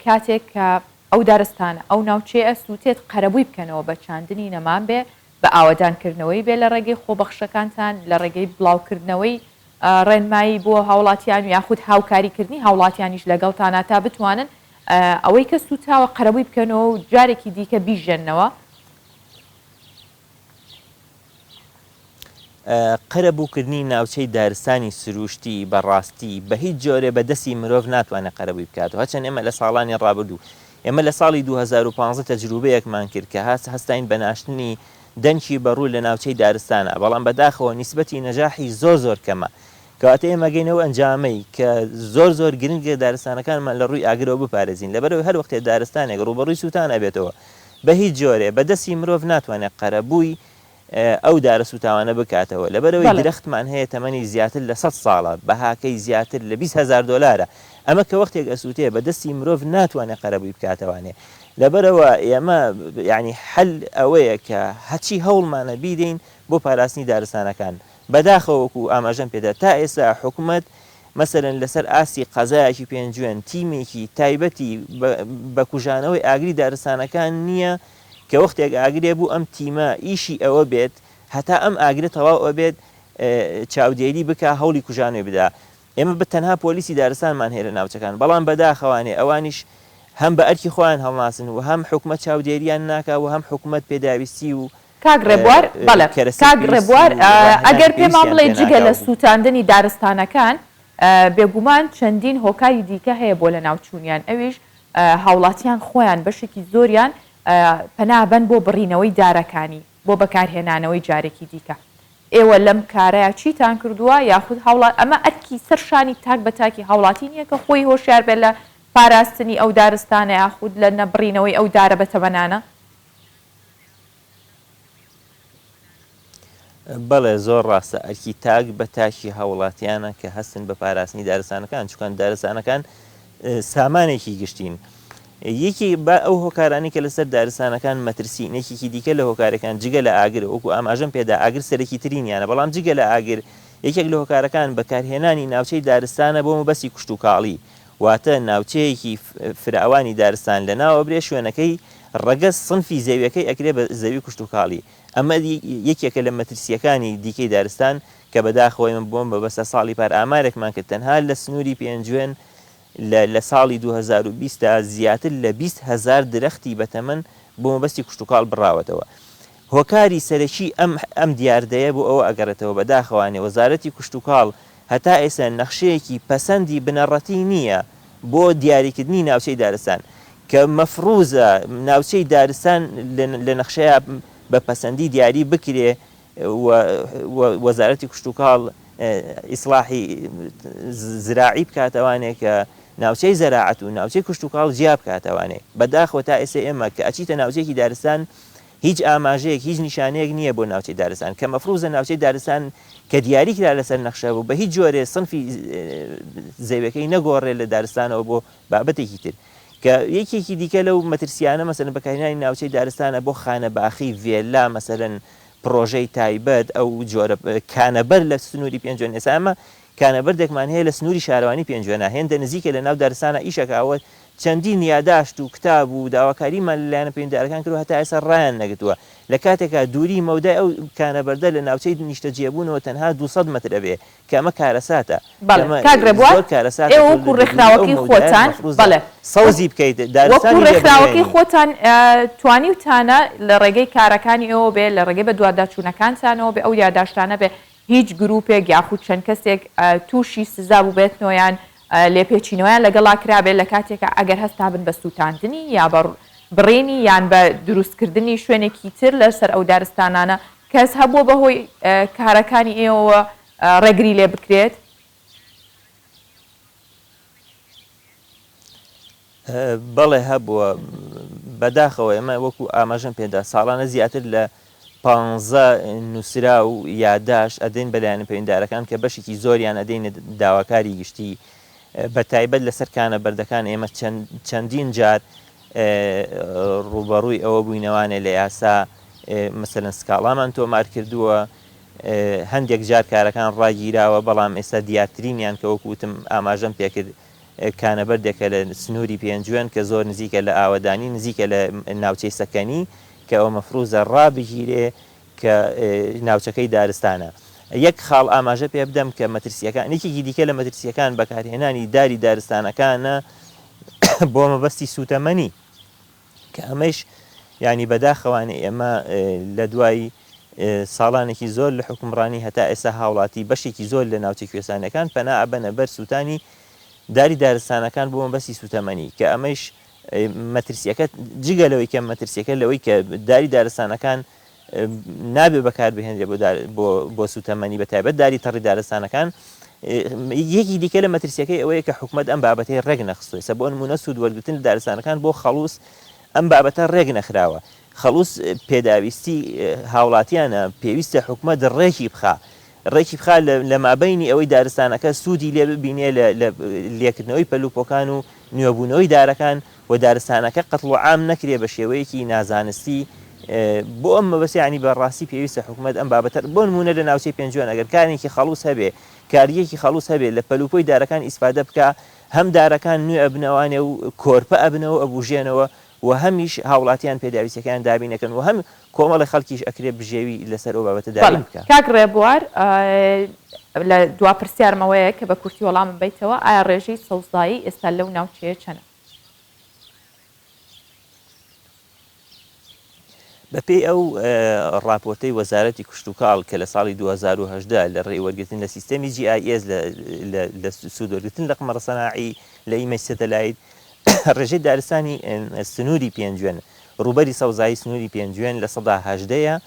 A: کاتێک کە ئەو دارستانە ئەو ناوچەیە سووتێت قەرەبووی بکەنەوە بە چاندنی نەمان بێ بە ئاوەدانکردنەوەی بێ لە ڕێگەی خۆبەخشەکانتان لە ڕێگەی بڵاوکردنەوەی ڕێنمایی بۆ هاوڵاتیان یاخود هاوکاریکردنی هاوڵاتیانیش لەگەڵتانە تا بتوانن ئەوەی کە سووتاوە قەرەبووی بکەنەوە و جارێکی دیکە بیژێننەوە؟
I: قەرەبووکردنی ناوچەی دارستانی سروشتی بەڕاستی بە هیچ جۆرێ بە دەستی مرۆڤ ناتوانێت قەرەبووی بکاتەوە هەرچەند ئێمە لە ساڵانی ڕابردوو ئێمە لە ساڵی 2015 تەجروبەیەکمان کرد کە هەستاین بەناشتنی دەنگی بەڕوو لە ناوچەی دارستانە بەڵام بەداخەوە نیسبەتی نەجاحی زۆر کەمە کەواتە ئێمە گەینەوە ئەنجامەی کە زۆر گرنگە دارستانەکانمان لە ڕووی ئاگرەوە بپارێزین لەبەرەوەی هەر وەختێ دارستانێک ڕوبەڕووی سووتان ئەبێتەوە بە هیچ جۆرێ بە دەستی مرۆڤ ناتوانێت قەرەبووی ئەو دارە سووتاوانە بکاتەوە لەبەرەوەی درەختمان هەیە تەمەنی زیاتر لە 100 ساڵە بەهاکەی زیاتر لە 20,000 دلارە ئەمە کە وەختێک ئەسووتێ بە دەستی مرۆڤ ناتوانێت قەرەبووی بکاتەوانێ لەبەرەوە ئێمە ینی حل ئەوەیە کە هەچی هەوڵمانە بیدەین بۆ پاراستنی دارستانەکان بەداخەوەکو ئاماژەم پێدا تا ئێستا حکوومەت مەسەرەن لەسەر ئاسی قەزایەکی پێنجوێن تیمێکی تایبەتی بە کوژانەوەی ئاگری دارستانەکان نییە کە وەختێک ئاگرێ بوو ئەم تیمە ئیشی ئەوە بێت هەتا ئەم ئاگرێت تەواو ئەوە بێت چاودێری بکە هەوڵی کوژانەوەی بدا ئێمە بە تەنها پۆلیسی دارستانمان هەیە لە ناوچەکان بەڵام بەداخەوانێ ئەوانیش هەم بە ئەرکی خۆیان هەڵناسن و هەم حکومەت چاودێریان ناکە و هەم حکومەت پێداویستی و
A: کاک ڕێبوار بەڵێ کاک ڕێبوار ئەگەر پێمان بڵێ جگە لە سووتاندنی دارستانەکان بێگومان چەندین هۆکاری دیکە هەیە بۆ لە ناوچوونیان ئەویش هاوڵاتیان خۆیان بەشێکی زۆریان پەنابەن بۆ بڕینەوەی دارەکانی بۆ بەکارهێنانەوەی جارێکی دیکە ئێوە لەم کارەیە چیتان کردووە یاخود هاوڵات ئەمە ئەرکی سەرشانی تاک بە تاکی هاوڵاتی نییە کە خۆی هۆشیار بێت لە پاراستنی ئەو دارستانە یاخود لە نەبڕینەوەی ئەو دارە بەتەمەنانە
I: بەڵێ زۆر ڕاستە ئەرکی تاک بە تاکی هاوڵاتیانە کە هەستن بە پاراستنی دارستانەکان چکان دارستانەکان سامانێکی گشتین یەکی با ئەو هۆکارانی کە لەسەر دارستانەکان مەترسینێکێکی دیکە لە هۆکارەکان جگە لە ئاگر وەکو ئاماژەم پێدا ئاگر سەرەکی ترینیانە بەڵام جگە لە ئاگر یەکێک لە هۆکارەکان بەکارهێنانی ناوچەی دارستانە بۆ مەبەستی کوشت و کاڵی واتە ناوچەیەکی فراوانی دارستان لە ناوە برێ شوێنەکەی ڕەگە سنفی زەویەکەی ئەکرێ بە زەوی کوشت و کاڵی ئەمە یەکێکە لە مەترسیەکانی دیکەی دارستان کە بەداخەوەی من بۆم بەبەستە ساڵی پار ئامارێکمان کرد تەنها لە سنووری پێنجوێن لە ساڵی 2020 تا زیاتر لە 20,000 درەختی بەتەمەن بۆ مەبەستی کوشت و کاڵ بڕاوەتەوە هۆکاری سەرەکی ئەم دیاردەیە بۆ ئەوە ئەگەڕێتەوە بەداخەوانێ وەزارەتی کوشت و کاڵ هەتا ئێستا نەخشەیەکی پەسەندی بنەڕەتی نییە بۆ دیاریکردنی ناوچەی دارستان کە مەفروزە ناوچەی دارستان لە نەخشەیە بە پەسەندی دیاری بکرێ وەزارەتی کوشت و کاڵ ئیسلاحی زراعی بکاتەوانێت کە ناوچەی زەراعەت و ناوچەی کوشت و کاڵ جیا بکاتەوانێ بەداخەوە تا ئێستا ئێمە کە ئەچیتە ناوچەیەکی دارستان هیچ ئاماژەیەک هیچ نیشانەیەک نییە بۆ ناوچەی دارستان کە مەفروزە ناوچەی دارستان کە دیاری کرا لەسەر نەخشە بوو بە هیچ جۆرێ سنفی زەویەکەی نەگۆڕێ لە دارستانەوە بۆ بابەتێکی تر کە یەکێکی دیکە لەو مەترسیانە مەسەلەن بەکارهێنانی ناوچەی دارستانە بۆ خانەباخی ڤێلا مەسەلەن پرۆژەی تایبەت ئەو جۆرە کانەبەر لە سنووری پێنجوێن ئێستا ئەمە کانەبەردێکمان هەیە لە سنووری شارەوانی پێنجوێنە هێندە نزیکە لە ناو دارستانە ئیشەکەوە چەندین یاداشت و کتاب و داواکاریمان لەلایەنە پەیوەندیدارەکان کردو هەتا ئێستا ڕایان نەگرتووە لە کاتێکا دووری مەودای ئەو کانەبەردە لە ناوچەی نیشتەجێبوونەوە تەنها 200 مەتر ئەبێ کە ئەمە کارەساتە
A: ئێوەکو ڕێکخراوەکەی خۆتان بەڵێ
I: سەوزی بکەیت
A: وەکو ڕێکخراوەکەی خۆتان توانیوتانە لە ڕێگەی کارەکانی ئەوە بێ لە ڕێگەی بە دوواداچوونەکانتانەوە بێ ئەو یاداشتانە بێ هیچ گرروپێک یاخود چەند کەسێک تووشی سزا بوو بێتنەوەیان لێپێچینەوەیان لەگەڵا کرابێت لە کاتێکە ئەگەر هەستا بن بە سووتاندنی یا بە بڕێنی یان بە دروستکردنی شوێنێکی تر لەسەر ئەو دارستانانە کەس هەبووە بەهۆی کارەکانی ئێوە ڕێگری لێ بکرێت
I: بەڵێ هەبووە بەداخەوە ئێمە وەکو ئاماژەم پێدا ساڵانە زیاتر لە 15 نووسرا و یاداش ئەدەین بەلایەنە پەیوەندیدارەکان کە بەشێکی زۆریان ئەدەینە داواکاری گشتی بە تایبەت لەسەر کانەبەردەکان ئێمە چەندین جار ڕوبەڕووی ئەوە بووینەوانێ لە یاسا مەسەلەن سکاڵامان تۆمار کردووە هەندێک جار کارەکان ڕاگیراوە بەڵام ئێستا دیارترینیان کە وەکوتم ئاماژەم پێکرد کانەبەردێکە لە سنووری پێنجوێن کە زۆر نزیکە لە ئاوەدانی نزیکە لە ناوچەی سەکەنی کە ئەو مەفروزە ڕابگیرێ کە ناوچەکەی دارستانە یەک خاڵ ئاماژە پێ بدەم کە مەترسیەکان یەکێکی دیکە لە مەترسیەکان بەکارهێنانی داری دارستانەکانە بۆ مەبەستی سوتەمەنی کە ئەمەش ینی بەداخەوانێ ئێمە لە دوای ساڵانێکی زۆر لە حکومڕانی هەتا ئێستا هاوڵاتی بەشێکی زۆر لە ناوچەی کوێستانەکان پەنا ئەبەنە بەر سووتانی داری دارستانەکان بۆ مەبەستی سوتەمەنی کە ئەمەش مەترسیەکە جگە لەوەی کە مەترسیەکە لەوەی کە داری دارستانەکان نابێ بەکار بهێنرێ بۆ سوتەمەنی بە تایبەت داری تەڕی دارستانەکان یەکی دیکە لە مەترسیەکەی ئەوەیە کە حکومەت ئەم بابەتەی ڕێک نەخستووە سە بۆ نمونە سوود وەرگرتن دارستانەکان بۆ خەڵوس ئەم بابەتە ڕێک نەخراوە خەڵوس پێداویستی هاوڵاتیانە پێویستە حکومەت ڕێکی بخا لە مابینی ئەوەی دارستانەکە سوودی لێ ببینێ لە لێکردنەوەی پەلوپۆکان و نوێبوونەوەی دارەکان و دارستانەکە قەتڵ و عام نەکرێ بە شێوەیەکی نازانستی بۆ ئەم مەبەستی ینی بەڕاستی پێویستە حکومەت ئەم بابەتە بۆ نمونە لە ناوچەی پێنجوێن ئەگەر کارێکی خەڵوس هەبێ کاریەکی خەڵوس هەبێت لە پەلوپۆی دارەکان ئیسفادە بکە هەم دارەکان نوێ ئەبنەوانێ و کۆرپە ئەبنەوە ئەبوژێنەوە و هەمیش هاوڵاتیان پێداویستەکان دابینەکەن و هەم کۆمەڵی خەڵکیش ئەکرێ بژێوی لەسەر ئەو بابەتە دابین بکە
A: کاک ڕێبوار لە دوا پرسیارمەوەیە کە بە کورتی وەڵام بیتەوە ئایا ڕێژەی سەوزایی ئێستا لەو ناوچەیە چەنە
I: بەپێی ئەو ڕاپۆرتەی وەزارەتی کشتتوکاڵ کە لە ساڵی 2010 لە ڕێوەرگتن لە سیستەمی GIS لە سوودوەرگتن لە قمەڕسەناعی لە ئیمەی سەتەلایت ڕێژەی دارستانی سنووری پێنجوێن ڕوبەری سەوزایی سنووری پێنجوێن لە 1970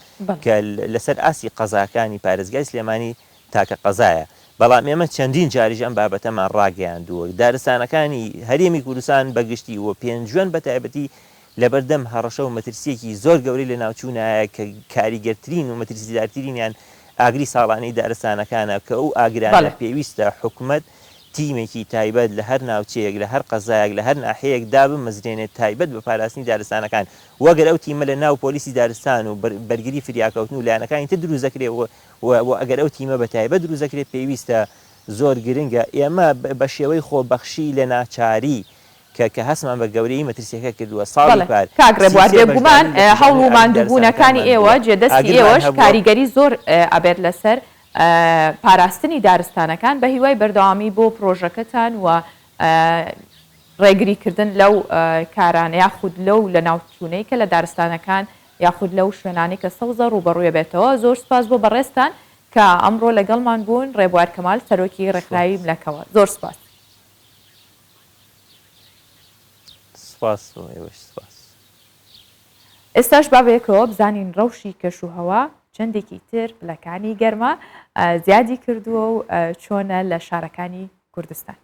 I: کە لەسەر ئاسی قەزاکانی پارێزگای سلێمانی تاکە قەزایە. بەڵام ئێمە چەندین جاریش ئەم بابەتەمان ڕاگەیاندووە دارستانەکانی هەرێمی کوردستان بەگشتی و پێنجوێن بە تایبەتی لەبەردەم هەڕەشە و مەترسیەکی زۆر گەورەی لە ناوچوونایە کە کاریگەرترین و مەترسیدارترینیان ئاگری ساڵانەی دارستانەکانە کە ئەو ئاگرانە پێویستە حکومت تیمێکی تایبەت لە هەر ناوچەیەک لە هەر قەزایەک لە هەر ناحەیەک دابمەزرێنێت تایبەت بە پاراستنی دارستانەکان وەگەر ئەو تیمە لە ناو پۆلیسی دارستان و بەرگری فریاکەوتن و لایەنەکانی تر دروزەکرێەوە و ئەگەر ئەو تیمە بە تایبەت دروزەکرێت پێویستە زۆر گرنگە ئێمە بە شێوەی خۆبەخشی لە ناچاری کە هەسمان بە گەورەی مەترسیەکە کردووە ساڵی پار
A: کاگرێبوار بێگومان هەوڵ و ماندووبوونەکانی ئێوە جێدەستی ئێوەش کاریگەری زۆر ئەبێت لەسەر پاراستنی دارستانەکان بە هیوای بەردەوامی بۆ پرۆژەکەتان و ڕێگریکردن لەو کارانە یاخود لەو لە ناوچوونەی کە لە دارستانەکان یاخود لەو شوێنانی کە سەوزە ڕوبەڕوویە بێتەوە زۆر سپاس بۆ بەڕێستان کە ئەمڕۆ لەگەڵمان بوون ڕێبوار کەمال سەرۆکی ڕێکخراوی ملەکەوە زۆر سپاس. ئێستاش بابێکەوە بزانین ڕەوشی کەشوهەوا چەندێکی تر پلەکانی گەرمە زیادی کردووە و چۆنە لە شارەکانی کوردستان.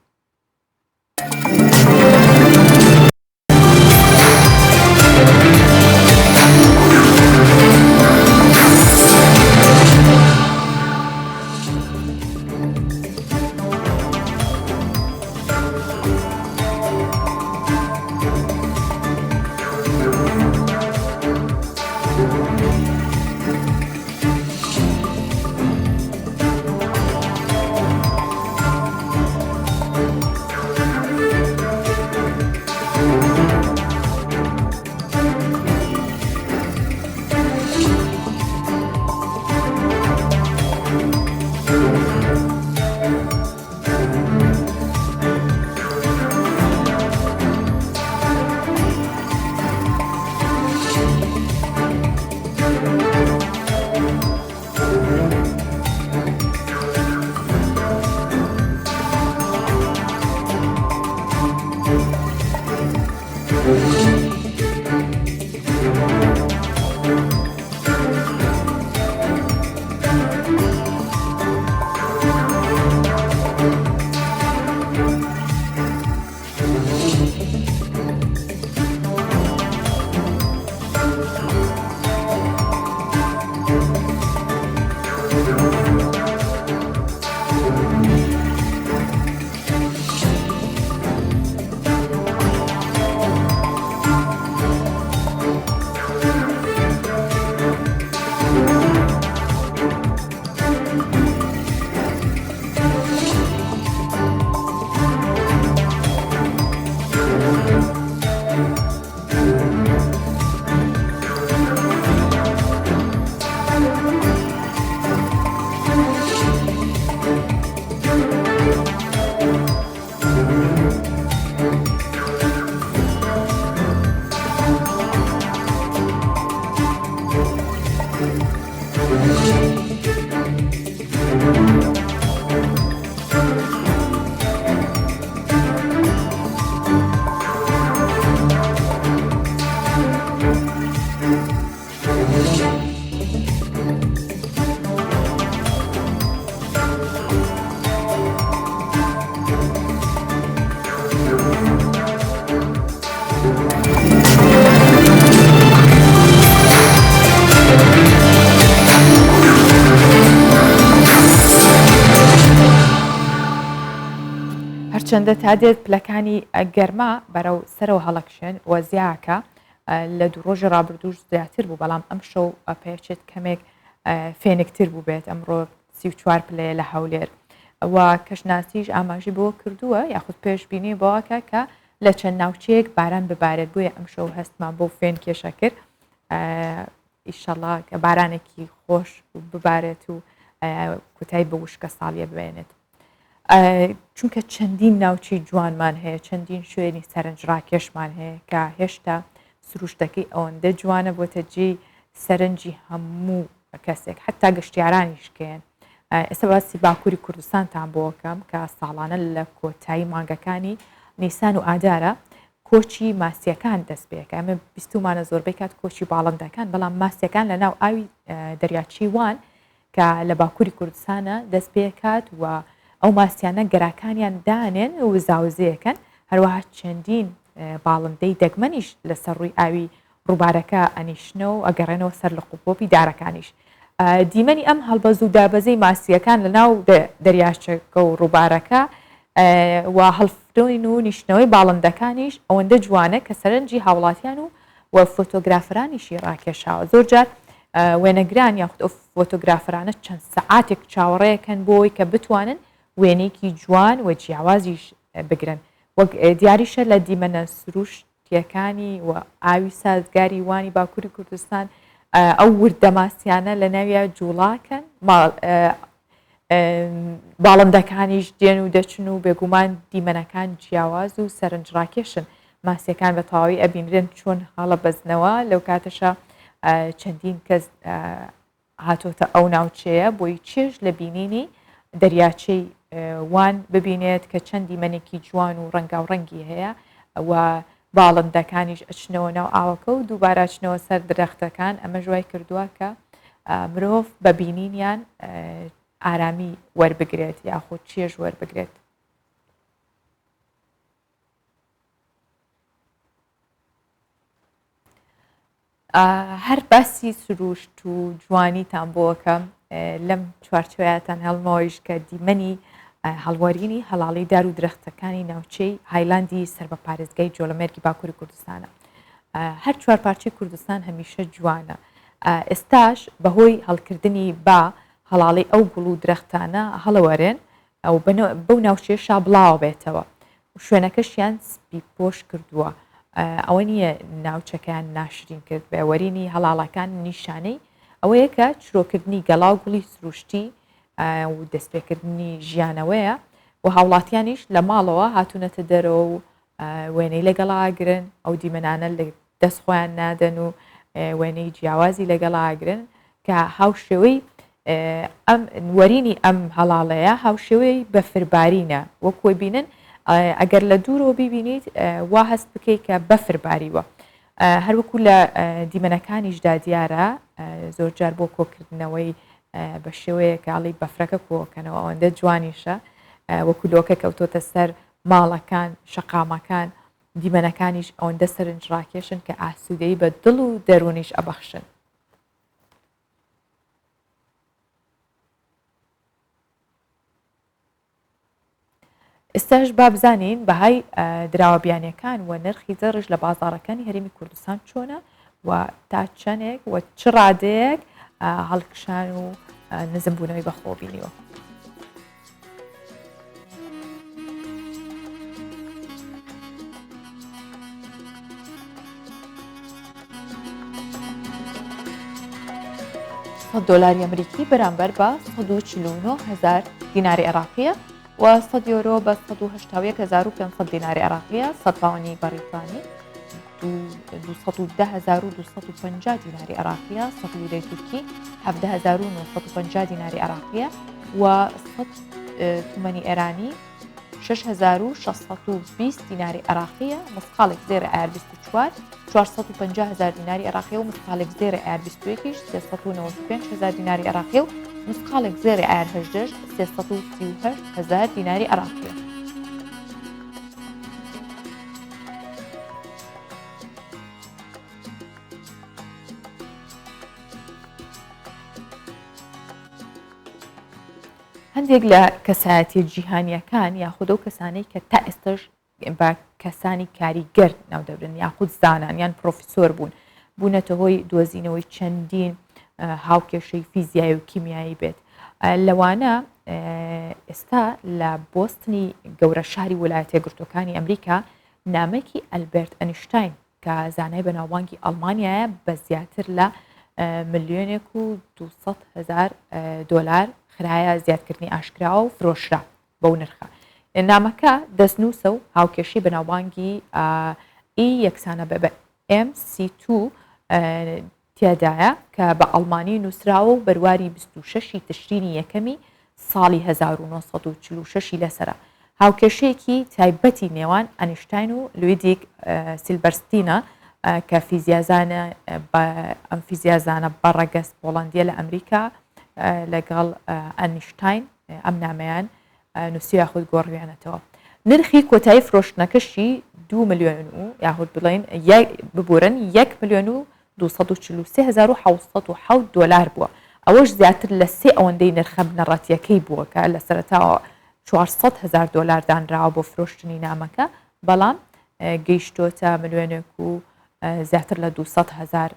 A: چەندە تا دێت پلەکانی گەرما بەرەو سەرەوە هەڵەکشێن وەزیاکە لە دوو ڕۆژی ڕابردوش زیاتر بوو بەڵام ئەم شەو پێچێت کەمێک فێنکتر بوو بێت ئەمڕۆ 34 پلەیە لە هەولێر و کەشناسیش ئاماژی بۆ کردووە یاخود پێشبینی بۆکە کە لە چەند ناوچەیەک باران ببارێت بۆیە ئەم شەو هەستمان بۆ فێن کێشە کرد ئیشەڵڵا کە بارانێکی خۆش ببارێت و کوتای بە وشکە ساڵیە ببێنێت. چونکە چەندین ناوچی جوانمان هەیە چەندین شوێنی سەرنجڕاکێشمان هەیە کە هێشتا سروشتەکەی ئەوەندە جوانە بۆتە جێی سەرنجی هەموو کەسێک حتا گەشتیارانیشکەن. ئێستا باسی باکووری کوردستانتان بۆکەم کە ساڵانە لە کۆتایی مانگەکانی نیسان و ئادارە کۆچی ماسیەکان دەست پێەکە. ئەمە بیستمانە زۆربەی کات کۆچی باڵندەکان، بەڵام ماسیەکان لە ناو ئاوی دەریاچی وان کە لە باکووری کوردستانە دەست پێکات و ئەو ماسیانە گەراکانیان دانێن و زاوزەیەکەن، هەروەها چەندین باڵندەی دەگمەنیش لەسەر ڕووی ئاوی ڕووبارەکە ئەنیشنەوە و ئەگەڕێنەوە سەر لە قوپۆپی دارەکانیش. دیمەنی ئەم هەڵبەز و دابەزەی ماسیەکان لە ناو دەریاچەکە و ڕووبارەکە و هەڵفرۆین و نیشتنەوەی باڵندەکانیش ئەوەندە جوانە کە سەرنجی هاوڵاتیان و فۆتۆگرافرانیشی ڕاکێشاوە. زۆرجار وێنەگران یاخود ئەو فۆتۆگرافرانە چەند سەعاتێک چاوەڕێیەکەن بۆی کە بتوانن وێنێکی جوان و جیاوازیش بگرن. وەک دیاریشە لە دیمەنە سروشتیەکانی و ئاوی سازگاری وانی باکووری کوردستان ئەو وردە ماسیانە لە ناویە جوڵاکەن، باڵندەکانیش دێن و دەچن و بێگومان دیمەنەکان جیاواز و سەرنجڕاکێشن. ماسیەکان بە تەواوی ئەبینرێن چۆن هەڵە بەزنەوە. لەو کاتەشە چەندین کەس هاتۆتە ئەو ناوچەیە بۆی چێژ لە بینینی دەریاچەی وان ببینێت کە چەند دیمەنێکی جوان و ڕەنگاوڕەنگی هەیە و باڵندەکانیش ئەچنەوە ناو ئاوەکە و دووبارە ئەچنەوە سەر درەختەکان. ئەمە ژوای کردووە کە مرۆڤ بە بینینیان ئارامی وەربگرێت یاخود چێژ وەربگرێت. هەر باسی سروشت و جوانیتان بۆکەم لەم چوارچێوەیەتان هەڵمەوەیش کە دیمەنی هەڵوەرینی هەڵاڵی دار و درەختەکانی ناوچەی هایلاندی سەر بە پارێزگای جۆڵەمێرگی باکووری کوردستانە. هەر چوار پارچەی کوردستان هەمیشە جوانە. ئێستاش بەهۆی هەڵکردنی با هەڵاڵی ئەو گوڵ و درەختانە هەڵەوەرێن ئەو بەو ناوچێشا بڵاو بێتەوە و شوێنەکەشیان سپی پۆش کردووە. ئەوە نییە ناوچەکەیان ناشرین کرد. بێوەرینی هەڵاڵەکان نیشانەی ئەوەیە کە چرۆکردنی گەڵاو گوڵی سروشتی و دەستپێکردنی ژیانەوەیە و هاوڵاتیانیش لە ماڵەوە هاتوونەتە دەرەوە و وێنەی لەگەڵاگرن، ئەو دیمەنانە لە دەست خۆیان نادەن و وێنەی جیاوازی لەگەڵاگرن کە هاوشێوەی وەرینی ئەم هەڵاڵەیە هاوشێوەی بەفربارینە. وەکوی بینن ئەگەر لە دوورەوە ببینیت وا هەست بکەیت کە بەفرباریوە. هەروەکو لە دیمەنەکانیشدا دیارە زۆرجار بۆ کۆکردنەوەی بە شێوەیە کاڵی بەفرەکە کۆکەنەوە ئەوەندە جوانیشە وەکو لۆکە کەوتۆتە سەر ماڵەکان شەقامەکان دیمەنەکانیش ئەوەندە سەرنجڕاکێشن کە ئاسوودەی بە دڵ و دەرونیش ئەبەخشن. ئێستاش با بزانین بەهای دراوەبیانیەکان و نرخی زەڕژ لە بازاڕەکانی هەرێمی کوردستان چۆنە و تا چەندێک و چ ڕادەیەک هەڵکشان و نزمبوونەوەی بەخۆبینیوە. $100 ئەمریکی بەرامبەر بە 149,000 دیناری عێراقیە و 100 یۆرۆ بە 181,500 دیناری عێراقیە، 100 پاوەنی بەریتانی 210,250 دیناری عێراقیە، 100 لیرەی تورکی 17,950 دیناری عێراقیە و 100 تومەنی ئێرانی 6,620 دیناری عێراقیە، مسقالێک زێرە ئایار 24 450,000 دیناری عێراقیە و مسقالێک زێرە ئایار 21 395,000 دیناری عێراقیە و مسقالێک زێرە ئایار 18 338,000 دیناری عێراقیە. هەندێک لە کەسایەتی جیهانیەکان یاخود ئەو کەسانەی کە تا ئێستش بە کەسانی کاریگەر ناودەبرن یاخود زانانیان پرۆفیسۆر بوونەتە هۆی دۆزینەوەی چەندین هاوکێشەی فیزیایی و کیمیایی بێت. لەوانە ئێستا لە بۆستنی گەورە شاری ویلایەتە یەکگرتووەکانی ئەمریکا نامەکی ئەلبێرت ئەنیشتاین کە زانای بەناوبانگی ئەڵمانیایە بە زیاتر لە $1,200,000 خراە زیادکردنی ئاشکراوە و فرۆشرا بەو نرخە. نامەکە دەستنووسە و هاوکێشی بەناوبانگی ئی یەکسانە بە MC2 تێدایە کە بە ئەڵمانی نووسراوە و بەرواری 26 تشرینی یەکەمی ساڵی 1946 لەسرە. هاوکێشەیەکی تایبەتی نێوان ئەنیشتاین و لویدیک سیلبەرستینە کە ئەم فیزیازانە بەڕەگەست پۆڵەندیە لە ئەمریکا لەگەڵ ئەنیشتاین ئەم نامەیان نووسی یاخود گۆڕویانەتەوە. نرخی کۆتایی فرۆشتنەکەشی 2 ملیۆن و یاخود بڵێن ببورن 1,243,707 دلار بووە. ئەوەش زیاتر لە 3 ئەوەندەی نرخە بنەڕەتیەکەی بووە کە لە سەرەتاوە 400,000 دلار دانراوە بۆ فرۆشتنی نامەکە، بەڵام گەیشتۆتە ملیۆنێک و زیاتر لە 200,000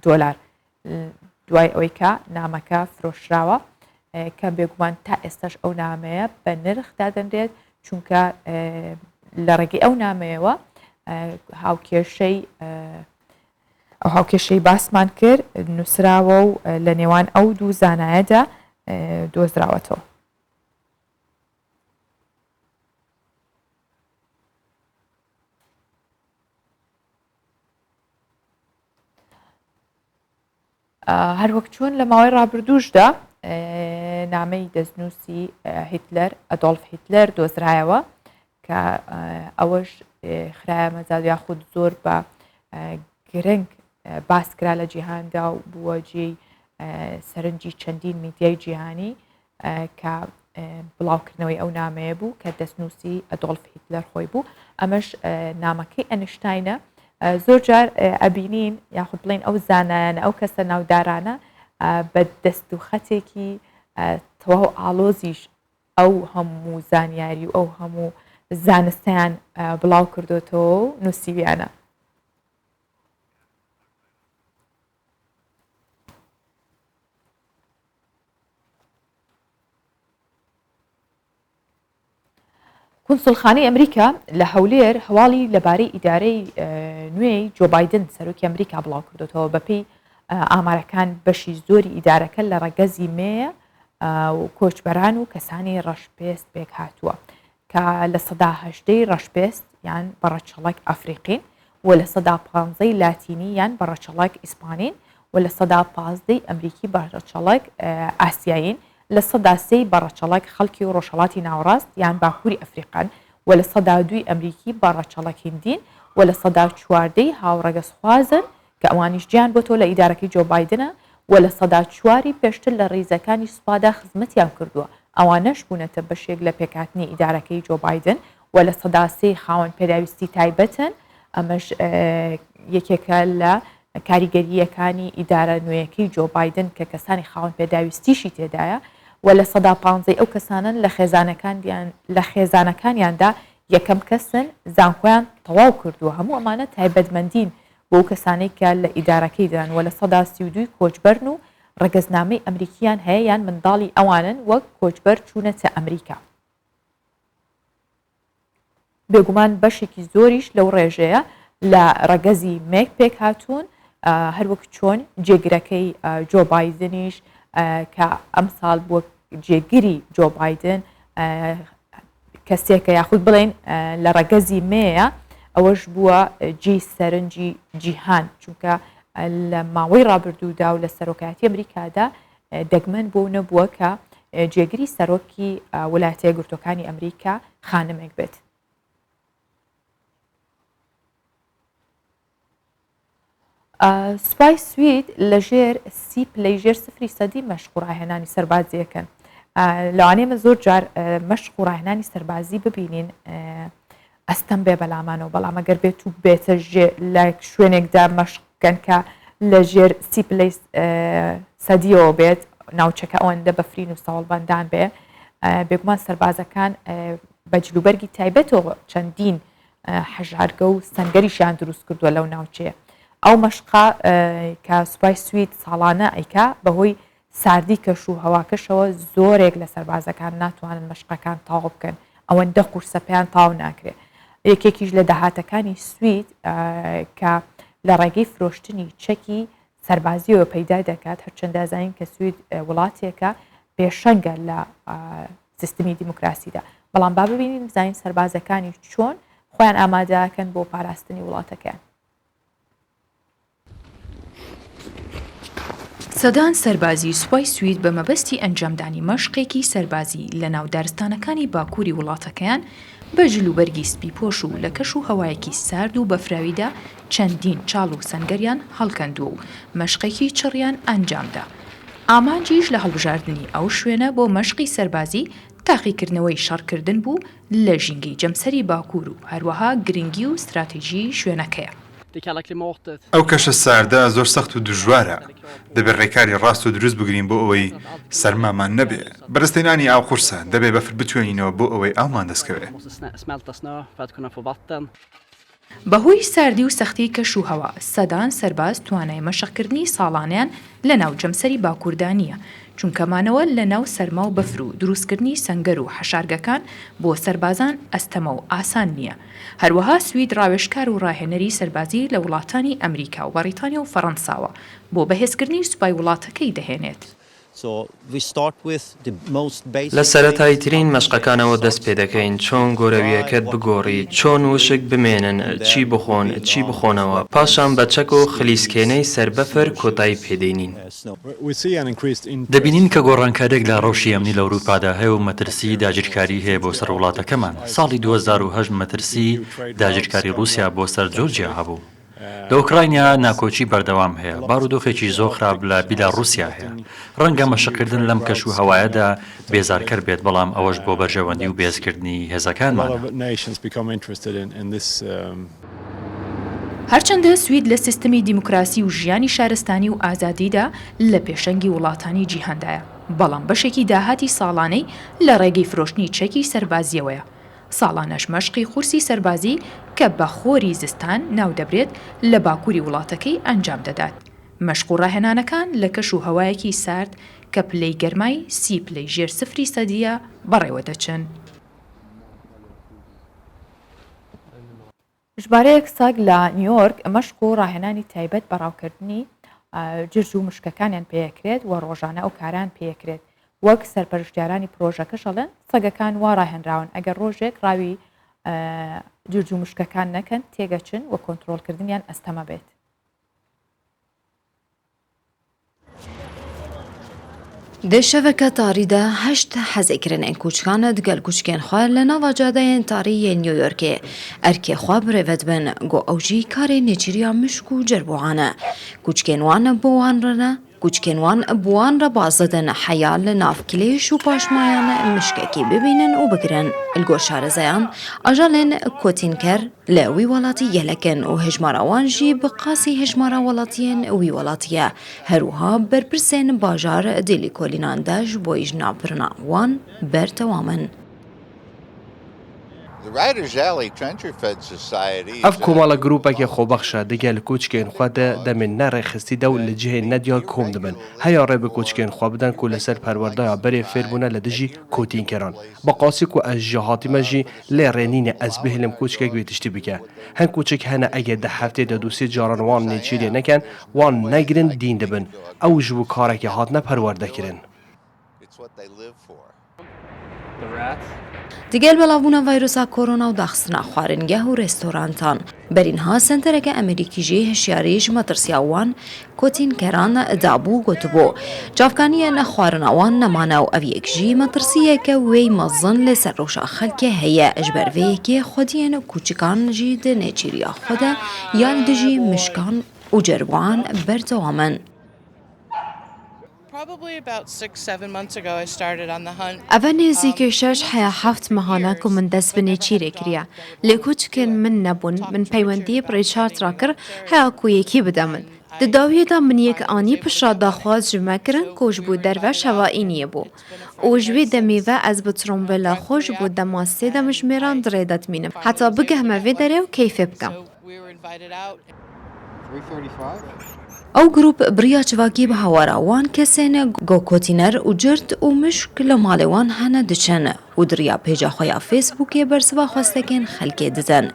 A: دلار دوای ئەوەی کە نامەکە فرۆشراوە کە بێگومان تا ئێستاش ئەو نامەیە بە نرخ دادەنرێت چونکە لە ڕێگەی ئەو نامەیەوە هاوکێشەی باسمان کرد نووسراوە و لە نێوان ئەو دوو زانایەدا دۆزراوەتەوە. هەروەک چۆن لە ماوەی ڕابردووشدا نامەی دەستنووسی هیتلەر ئەدۆڵف هیتلەر دۆزرایەوە کە ئەوەش خراە مەجال یاخود زۆر بە گرنگ باسکرا لە جیهاندا و بووە جێی سەرنجی چەندین میدیای جیهانی کە بڵاوکردنەوەی ئەو نامەیە بوو کە دەستنووسی ئەدۆڵف هیتلەر خۆی بوو. ئەمەش نامەکەی ئەنیشتاینە زۆر جار ئەبینین یاخود بڵێن ئەو زانایانە ئەو کەسە ناودارانە بە دەست و خەتێکی تەواو ئاڵۆزیش ئەو هەموو زانیاری و ئەو هەموو زانستیان بڵاو کردوتەوە و نووسیویانە. کونسڵخانەی ئەمریکا لە هەولێر هەواڵی لەبارەی ئیدارەی نوێی جۆ بایدن سەرۆکی ئەمریکا بڵاو کردوتەوە بەپێی ئامارەکان بەشی زۆری ئیدارەکە لە ڕەگەزی مێیە کۆچبەران و کەسانی ڕەشپێست پێک هاتووە کە لە 18 ڕەشپێست یان بەڕەچەڵک ئەفریقین و لە 15 لاتینی یان بەڕەچەڵک ئیسپانین و لە 15 ئەمریکی بەڕەچەڵک ئاسیایین لە 3 بەڕەچەڵک خەڵکی و ڕۆژهەڵاتی ناوڕاست یان باکووری ئەفریقان و لە 2 ئەمریکی بەڕەچەڵک هیندین و لە 14 هاوڕەگەزخوازن کە ئەوانیش گیان بۆ تۆ لە ئیدارەکەی جۆ بایدنە و لە 4 پێشتر لە ڕێزەکانی سوپادا خزمەتیان کردووە. ئەوانەش بوونەتە بەشێک لە پێکهاتنی ئیدارەکەی جۆ بایدن و لە 3 خاوەن پێداویستی تایبەتن. ئەمەش یەکێکە لە کاریگەریەکانی ئیدارە نوێیەکەی جۆ بایدن کە کەسانی خاوەن پێداویستیشی تێدایە و لە 15 ئەو کەسانن لە خێزانەکانیاندا یەکەم کەسن زانکۆیان تەواو کردووە. هەموو ئەمانە تایبەتمەندین بۆ کەسانەی کە لە ئیدارەکەیدان و لە 32 کۆچبەرن و ڕەگەزنامەی ئەمریکیان هەیە یان منداڵی ئەوانن وەک کۆچبەر چوونەتە ئەمریکا. بێگومان بەشێکی زۆریش لەو ڕێژەیە لە ڕەگەزی مێک پێک هاتوون هەروەک چۆن جێگرەکەی جۆ بایدنیش کە ئەم ساڵ بووە جێگیری جۆ بایدن کەسێکە یاخود بڵێن لە ڕەگەزی مێیە ئەوەش بووە جێ سەرنجی جیهان چونکە لە ماوەی ڕابردوودا و لە سەرۆکایەتی ئەمریکادا دەگمەن بۆ نەبووە کە جێگیری سەرۆکی وڵاتە یەکگرتووەکانی ئەمریکا خانمێک بێت. سوپای سوید لەژێر لەژێر 0% مەشق و ڕاهێنانی سەربازیەکەن. لەوانەیە زۆر جار مەشق و ڕاهێنانی سەربازی ببینین ئەستەم بێ بەلامانەوە، بەڵام ئەگەر بێت و بێتە لە شوێنێکدا مەشقکەن کە لە ژێر 30% بێت ناوچەکە ئەوەندە بەفرین و ساوڵبندان بێ بێگومان سەربازەکان بەجلوبەرگی تایبەتەوە چەندین هەژارگە و سەنگەریشیان دروست کردووە لەو ناوچەیە. ئەو مەشقا کە سوپای سوید ساڵانە ئەیکا بەهۆی ساردی کەش و هەواکەشەوە زۆرێک لە سەربازەکان ناتوانن مەشقەکان تاو بکەن، ئەوەندە قورسەپیان تاو ناکرێت. یەکێکیش لە داهاتەکانی سوید کە لە ڕێگەی فرۆشتنی چەکی سەربازیەوە پەیدا دەکات هەرچەندە زانین کە سوید وڵاتێکە پێشەنگە لە سیستمی دیموکراسیدا، بەڵام با ببینین بزانین سەربازەکانی چۆن خۆیان ئامادەکەن بۆ پاراستنی وڵاتەکەیان. سەدان سەربازی سوپای سوید بە مەبەستی ئەنجامدانی مەشقێکی سەربازی لە ناو دارستانەکانی باکووری وڵاتەکەیان بە جلوبەرگی سپی پۆش و لە کەش و هەوایەکی سارد و بەفراویدا چەندین چاڵ و سەنگەریان هەڵکەندووە و مەشقێکی چڕیان ئەنجامدا. ئامانجیش لە هەڵبژاردننی ئەو شوێنە بۆ مەشقی سەربازی تاقیکردنەوەی شەڕکردن بوو لە ژینگەی جەمسەری باکوور و هەروەها گرنگی و استراتیژی شوێنەکەیە.
J: ئەو کەشە ساردە زۆر سەخت و دژوارە، دەبێت ڕێکاری ڕاست و دروست بگرین بۆ ئەوەی سەرمامان نەبێ. بەرزتێنانی ئاو قورسە دەبێت بەفر بتوێنینەوە بۆ ئەوەی ئاومان دەستکەوێت.
A: بەهۆی ساردی و سەختی کەش و هەوا سەدان سەرباز توانای مەشقکردنی ساڵانیان لە ناو جەمسەری باکووردانیە، چونکەمانەوە لە ناو سەرما و بەفر و دروستکردنی سەنگەر و حەشارگەکان بۆ سەربازان ئەستەمە و ئاسان نییە. هەروەها سوید ڕاوێژکار و ڕاهێنەری سەربازی لە وڵاتانی ئەمریکا و بەریتانیا و فەڕەنساوە بۆ بەهێزکردنی سوپای وڵاتەکەی دەهێنێت.
K: لە سەرەتایترین مەشقەکانەوە دەست پێ دەکەین چۆن گۆرەویەکەت بگۆڕی، چۆن وشک بمێنن، چی بخۆن، چی بخۆنەوە، پاشان بە چەک و خلیسکێنەی سەربەفر کۆتایی پێدەینین.
L: دەبینین کە گۆڕانکارێک لە ڕەوشی ئەمنی لە ئەوروپادا هەیە و مەترسی داگیرکاری هەیە بۆ سەر وڵاتەکەمان. ساڵی 2008 مەترسی داگیرکاری رووسیا بۆ سەر جۆرجیا هەبوو. لە ئوکراینیا ناکۆچی بەردەوام هەیە، بارودۆخێکی زۆر خراپ لە بیلاڕووسیا هەیە. ڕەنگە مەشقکردن لەم کەش و هەوایەدا بێزارکەر بێت، بەڵام ئەوەش بۆ بەرژەوەندی و بێزکردنی هێزەکانمان.
A: هەرچەندە سوید لە سیستەمی دیموکراسی و ژیانی شارستانی و ئازادیدا لە پێشەنگی وڵاتانی جیهاندایە، بەڵام بەشێکی داهاتی ساڵانەی لە ڕێگەی فرۆشتنی چەکی سەربازیەوەیە. ساڵانەش مەشقی قورسی سەربازی کە بە خۆری زستان ناو دەبرێت لە باکووری وڵاتەکەی ئەنجام دەدات. مەشق و ڕاهێنانەکان لە کەش و هەوایەکی سارد کە پلەی گەرمای 30 پلەی ژێر سفری سەدیە بەڕێوە دەچن. ژمارەیەک ساگ لە نیویۆرک مەشق و ڕاهێنانی تایبەت بەڕاوکردنی جرج و مشکەکانیان پێیەکرێت و ڕۆژانە ئەو کاران پێیەکرێت. وەک سەرپەرشتیارانی پرۆژەکە شەڵێن سەگەکان وا ڕاهێنراون ئەگەر ڕۆژێک ڕاوی جرج و مشکەکان نەکەن تێگەچن و کۆنتڕۆلکردنیان ئەستەمە بێت.
M: دێشەوەکە تاریدا هەشت حەزێکردنێن کوچکانە دگەل کوچکێن خوا لە ناوا جادەیەن تاریە نیویۆرکێ ئەرکێخوا برێڤەت بن گۆ ئەوژی کارێ نێچیریا مشک و جەربوعانە کوچکێنوانە بۆوانڕەنە کوچکێنوان بوان ڕە بازدەدەن حەیا لە نافکلێش و پاشمایانە مشکێکی ببینن و بگرن ئەلگۆ شارەزەیان ئاژەڵێن کۆتینکەر لە وی وڵاتی یەلەکەن و هێژماراوانژی بە قاسی هێژمارا وڵاتیان وی وڵاتیە هەروها بەرپرسێن باژار دێلی کۆلینانداش بۆی ژناپڕنا وان بەرتەوامن.
N: ئەف کۆمەڵە گروپێکی خۆبەخشە دەگەل کوچکێن خواده دەمێن نەڕێخستیدا و لە جهێ نەدیال کۆم دەبن هەیە ڕێ بە کوچکێن خوا بدەن و لەسەر پەروەردەیە بەرێ فێربوونە لە دژی کۆتینکەران بە قاسیک و ئەژەهاتیمەژی لێ ڕێنینە ئەس بهێلم کوچکێک وێتشتی بکە هەن کوچک هەنە ئەگەر دە هەفتێ دووسێ جاران وان نێچیرێ نەکەن وان نەگرن دین دەبن ئەو ژ و کارێکی هاتنە پەروەردەکردن.
M: دیگەل بەڵاوبوونە ڤایرۆسا کۆرۆنا و داخستنا خواردنگە و ڕێستۆرانتان بەرینها سنتەرەکە ئەمریکیژی هەشیاریش مەترسیاوان کۆتینکەران دابوو گوتبۆ جافکانیە نەخواردنەوان نەمانە و ئەڤیەکژی مەترسیەکە وێی مەزن لەسەر ڕۆژا خەلکێ هەیە ئەژبەرڤەیەکێ خۆدیێن کوچکانژی دنێچیریا خۆدە یان دژی مشکان و جەربوان بەردەوامن.
O: ئەڤە نێزیکە شەش حیا هەفت مەهانە و من دەست بنێ چیرێ کریە لێ کوچکن من نەبوون من پەیوەندی پڕێچارترا کرد هەیە کویەکی بدە من دداویەدا من یەک ئانی پشا داخواز ژمەکردن کۆش بوو دەرڤە شەوائی نییە بوو ئۆژوێ دەمێڤە ئەس بە ترۆمبێلا خۆش بوو دەماسێ دەمژمێران درێ دەتمینم حتا بگەهمەوێ دەرێ و کەیفێ بکەم.
M: ئەو گروپ بریا چواکی بە هەواراوان کەسێنە گۆکۆتینەر و جرد و مشک لە ماڵێوان هەنە دچەنە و دریا پێجا خۆیا فێسبووکێ بەرسبا خواستەکەن خەلکێ دزەن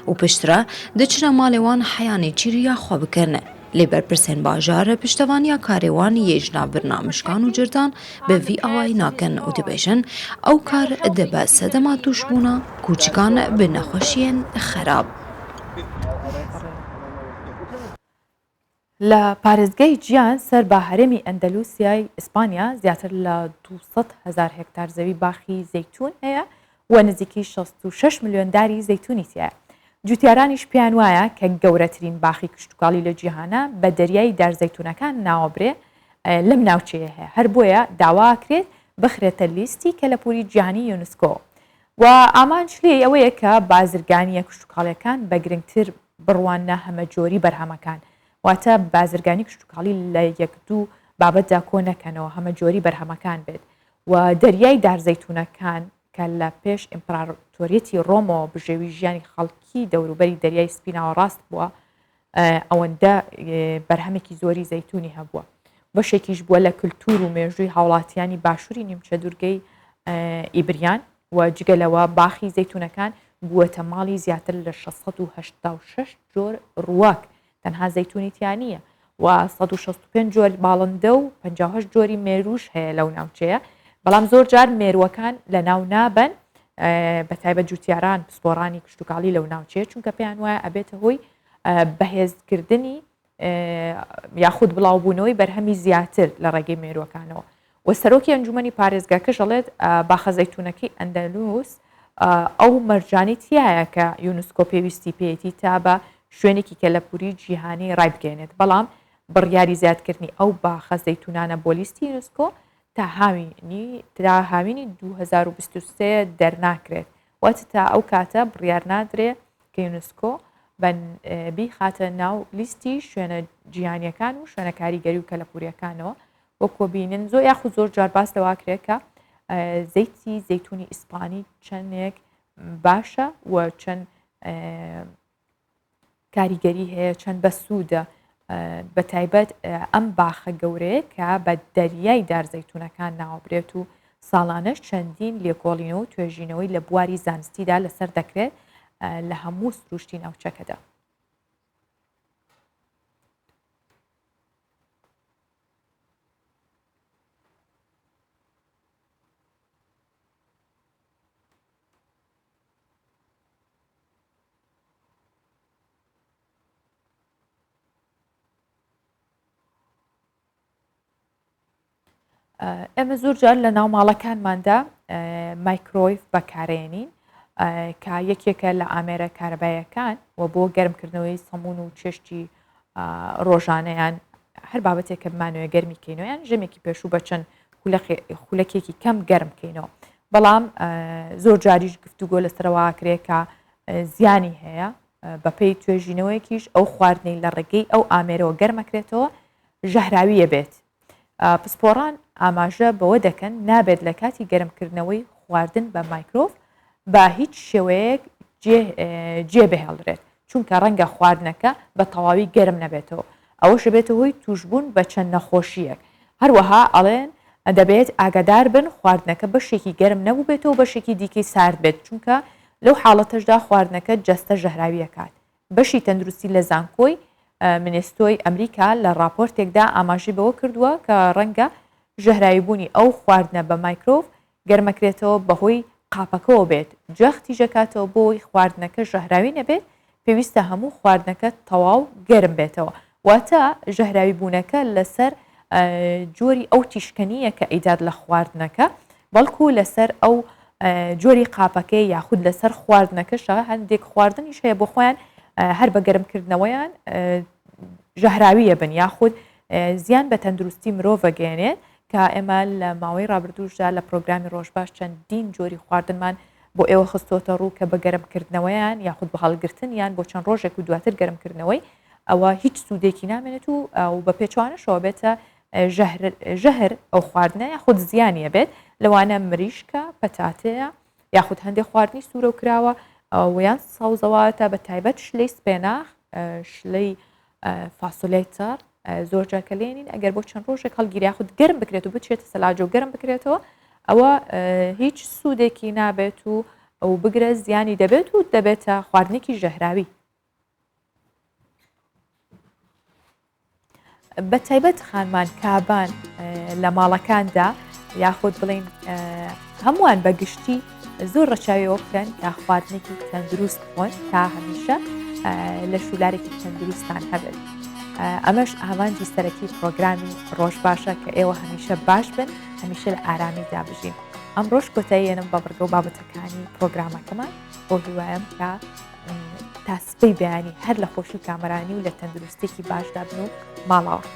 M: و پشترە دچنە ماڵێوان حەیانی چیریا خوا بکەن لێ بەرپرسێن باژارە پشتەوانیا کارێوان یێژنا برنا مشکان و جردان بە ڤی ئەوای ناکەن و دەبێژن ئەو کار دەبە سەدەما توشبوونا کوچکان بە نەخۆشیێن خەراب.
A: لە پارێزگای گیان سەر بە هەرێمی ئەندەلوسیای ئیسپانیا زیاتر لە 200,000 هکتار زەوی باخی زەیتون هەیە و نزیکی 66 ملیۆنداری زەیتونی تایە. جوتیارانیش پیان وایە کە گەورەترین باخی کشتتوکاڵی لە جیهانە بە دەریای دارزەیتونەکان ناوەبرێ لەم ناوچەیە هەیە هەر بۆیە داواکرێت بخرێتە لیستی کەلەپوری جیهانی یونسکۆ و ئامانج لێ ئەوەیە کە بازرگانیە کشتتوکاڵیەکان بە گرنگتر بڕوانە هەمە جۆری بەرهەمەکان واتە بازرگانی کشتتوکاڵی لە یەک دوو بابەتدا کۆ نەکەنەوە هەمە جۆری بەرهەمەکان بێت و دەریای دارزەیتونەکان کە لە پێش ئیمپراتۆریەتی ڕۆمەوە بژێوی ژیانی خەڵکی دەوروبەری دەریای سپیناوە ڕاست بووە ئەوەندە بەرهەمێکی زۆری زەیتونی هەبووە بەشێکیش بووە لە کللتور و مێژووی هاوڵاتیانی باشووری نیمچە دوورگەی ئیبریان و جگەلەوە باخی زەیتونەکان بووەتە ماڵی زیاتر لە 686 جۆر ڕواک تەنها زەیتونیتیان نییە و 165 جۆر باڵندە و 58 جۆری مێروش هەیە لەو ناوچەیە بەڵام زۆر جار مێروەکان لە ناو نابن بەتایبەت جوتیاران پسپۆڕانی کشتتوکاڵی لەو ناوچەیە چونکە پێیان وایە ئەبێتە هۆی بەهێزکردنی یاخود بڵاوبوونەوەی بەرهەمی زیاتر لە ڕێگەی مێروەکانەوە و سەرۆکی ئەنجومەنی پارێزگاکە ژەڵێت باخە زەیتونەکەی ئەندەلوس ئەو مەرجانی تایە کە یونسکۆ پێویستی پێێتی تا بە شوێنێکی کەلەپوری جیهانی ڕایبگەێنێت بەڵام بڕیاری زیادکردنی ئەو باخە زەیتونانە بۆ لیستی یونسکۆ تا هاوینی 2023 دەرناکرێت واتە تا ئەو کاتە بڕیار نادرێت کە یونسکۆ بی خاتە ناو لیستی شوێنە جیهانیەکان و شوێنە کاریگەری و کەلەپوریەکانەوە وە کۆبینن زۆر یاخود زۆر جار باس لەواکرێت کە زەیتی زەیتونی ئیسپانی چەندێک باشە و چەند کاریگەری هەیە چەند بە سوودە بە تایبەت ئەم باخە گەورەیە کە بە دەریای دارزەیتونەکان ناوەبرێت و ساڵانەش چەندین لێکۆڵینەوە و توێژینەوەی لە بواری زانستیدا لەسەر دەکرێت لە هەموو سروشتی ناوچەکەدا. ئێمە زۆر جار لە ناو ماڵەکانماندا مایکرۆیف بەکارێنین کە یەکێکە لە ئامێرە کارەبایەکان و بۆ گەرمکردنەوەی سەمون و چێشتی ڕۆژانەیان هەر بابەتێک کە بمانوێ گەرمی بکەینەوە یان ژەمێکی پێشوو بە چەند خولەکێکی کەم گەرم بکەینەوە بەڵام زۆر جاریش گفتوگۆ لەسەرەوەکرێ کە زیانی هەیە بەپێی توێژینەوەیەکیش ئەو خواردنەی لە ڕێگەی ئەو ئامێرەوە گەرمەکرێتەوە ژەهراویە بێت پسپۆڕان ئاماژە بەوە دەکەن نابێت لە کاتی گەرمکردنەوەی خواردن بە مایکرۆف بە هیچ شێوەیەک جێ بهێڵرێت چونکە ڕەنگە خواردنەکە بە تەواوی گەرم نەبێتەوە ئەوەش بێتە هۆی توشبوون بە چەند نەخۆشیەک هەروەها ئەڵێن دەبێت ئاگادار بن خواردنەکە بەشێکی گەرم نەبوو بێتەوە بەشێکی دیکەی سارد بێت چونکە لەو حاڵەتەشدا خواردنەکە جەستە ژەهراویەکات بەشی تەندروستی لە زانکۆی منێستۆی ئەمریکا لە راپۆرتێکدا ئاماژی بەوە کردووە کە ڕەنگە ژەهراویبوونی ئەو خواردنە بە مایکرۆف گەرمەکرێتەوە بەهۆی قاپەکەەوە بێت جەختی ژەکاتەوە بۆی خواردنەکە ژەهراوی نەبێت پێویستە هەموو خواردنەکە تەواو گەرم بێتەوە واتە ژەهراوی بوونەکە لەسەر جۆری ئەو تیشکەنیە کە ئەیداد لە خواردنەکە بەڵکو لەسەر ئەو جۆری قاپەکەی یاخود لەسەر خواردنەکەشە هەندێک خواردنیش هەیە بۆ خۆیان هەر بە گەرمکردنەوەیان ژەهراویە بن یاخود زیان بە تەندروستی مرۆڤ گەێنێت کە ئێمە لە ماوەی ڕابردووشدا لە پرۆگرامی ڕۆژباش چەندین جۆری خواردنمان بۆ ئێوە خستۆتە ڕوو کە بە گەرمکردنەوەیان یاخود بە هەڵگرتنیان بۆ چەند ڕۆژێک و دواتر گەرمکردنەوەی ئەوە هیچ سوودێکی نامێنێت و بە پێچوانەشەوە بێتە ژەهر ئەو خواردنە یاخود زیانیە بێت لەوانە مریشکە پەتاتەیە یاخود هەندێک خواردنی سوورە و کراوە ویان ساوزەواتە بە تایبەت شلەی سپێناخ شلەی فاسۆلەی تەڕ زۆر جارکە لێنین ئەگەر بۆ چەند ڕۆژێک هەڵگیری یاخود گەرم بکرێت و بچێتە سەلاجە و گەرم بکرێتەوە ئەوە هیچ سوودێکی نابێت و ئەو بگرە زیانی دەبێت و دەبێتە خواردنێکی ژەهراوی بە تایبەت خانمان کابان لە ماڵەکاندا یاخود بڵین هەمووان بەگشتی زۆر ڕەچاویەوە بکەن کە خواردنێکی تەندروست بۆن تا هەمیشە لە شولارێکی تەندروستان هەبێت ئەمەش ئامانجی سەرەکی پرۆگرامی ڕۆژ باشە کە ئێوە هەمیشە باش بن هەمیشە لە ئارامی دابژین ئەمڕۆژ کۆتاییێنم بە بڕگە و بابەتەکانی پرۆگرامەکەمان بۆ هیوایم کە تاسپەی بەیانی هەر لە خۆشی و کامەرانی و لە تەندروستێکی باشدا بن و ماڵاوە.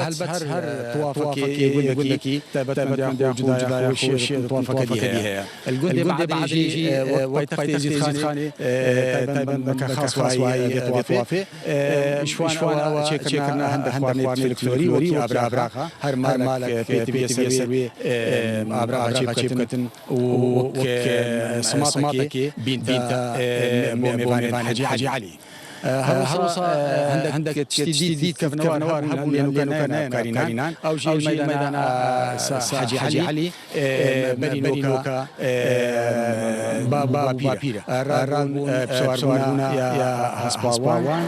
P: هەلبەت هەر توافقی یەکێکی تایبەتمەندیان جودای خۆشی توافقەکەی هەیە الگوندی بعدیجی وقت تەزید خانی تایبەت خاصوایی توافق شوانەوە چێکردنا هەندێک خوارد فلکتۆری وەری ئابراخا هەر مالک پێتی سەروی ئابراخا چی بکەتن وەک سماتێکی بینتە مێوانێ حەجی عەلی هەروسا هەندێک دیت کەفنەوار هەبوو لێنوکە کارینان ئەو ژێر مەیدانە حەجی عەلی بەرینۆکە باپیرە ڕان سواربوونا یا هەسپاوان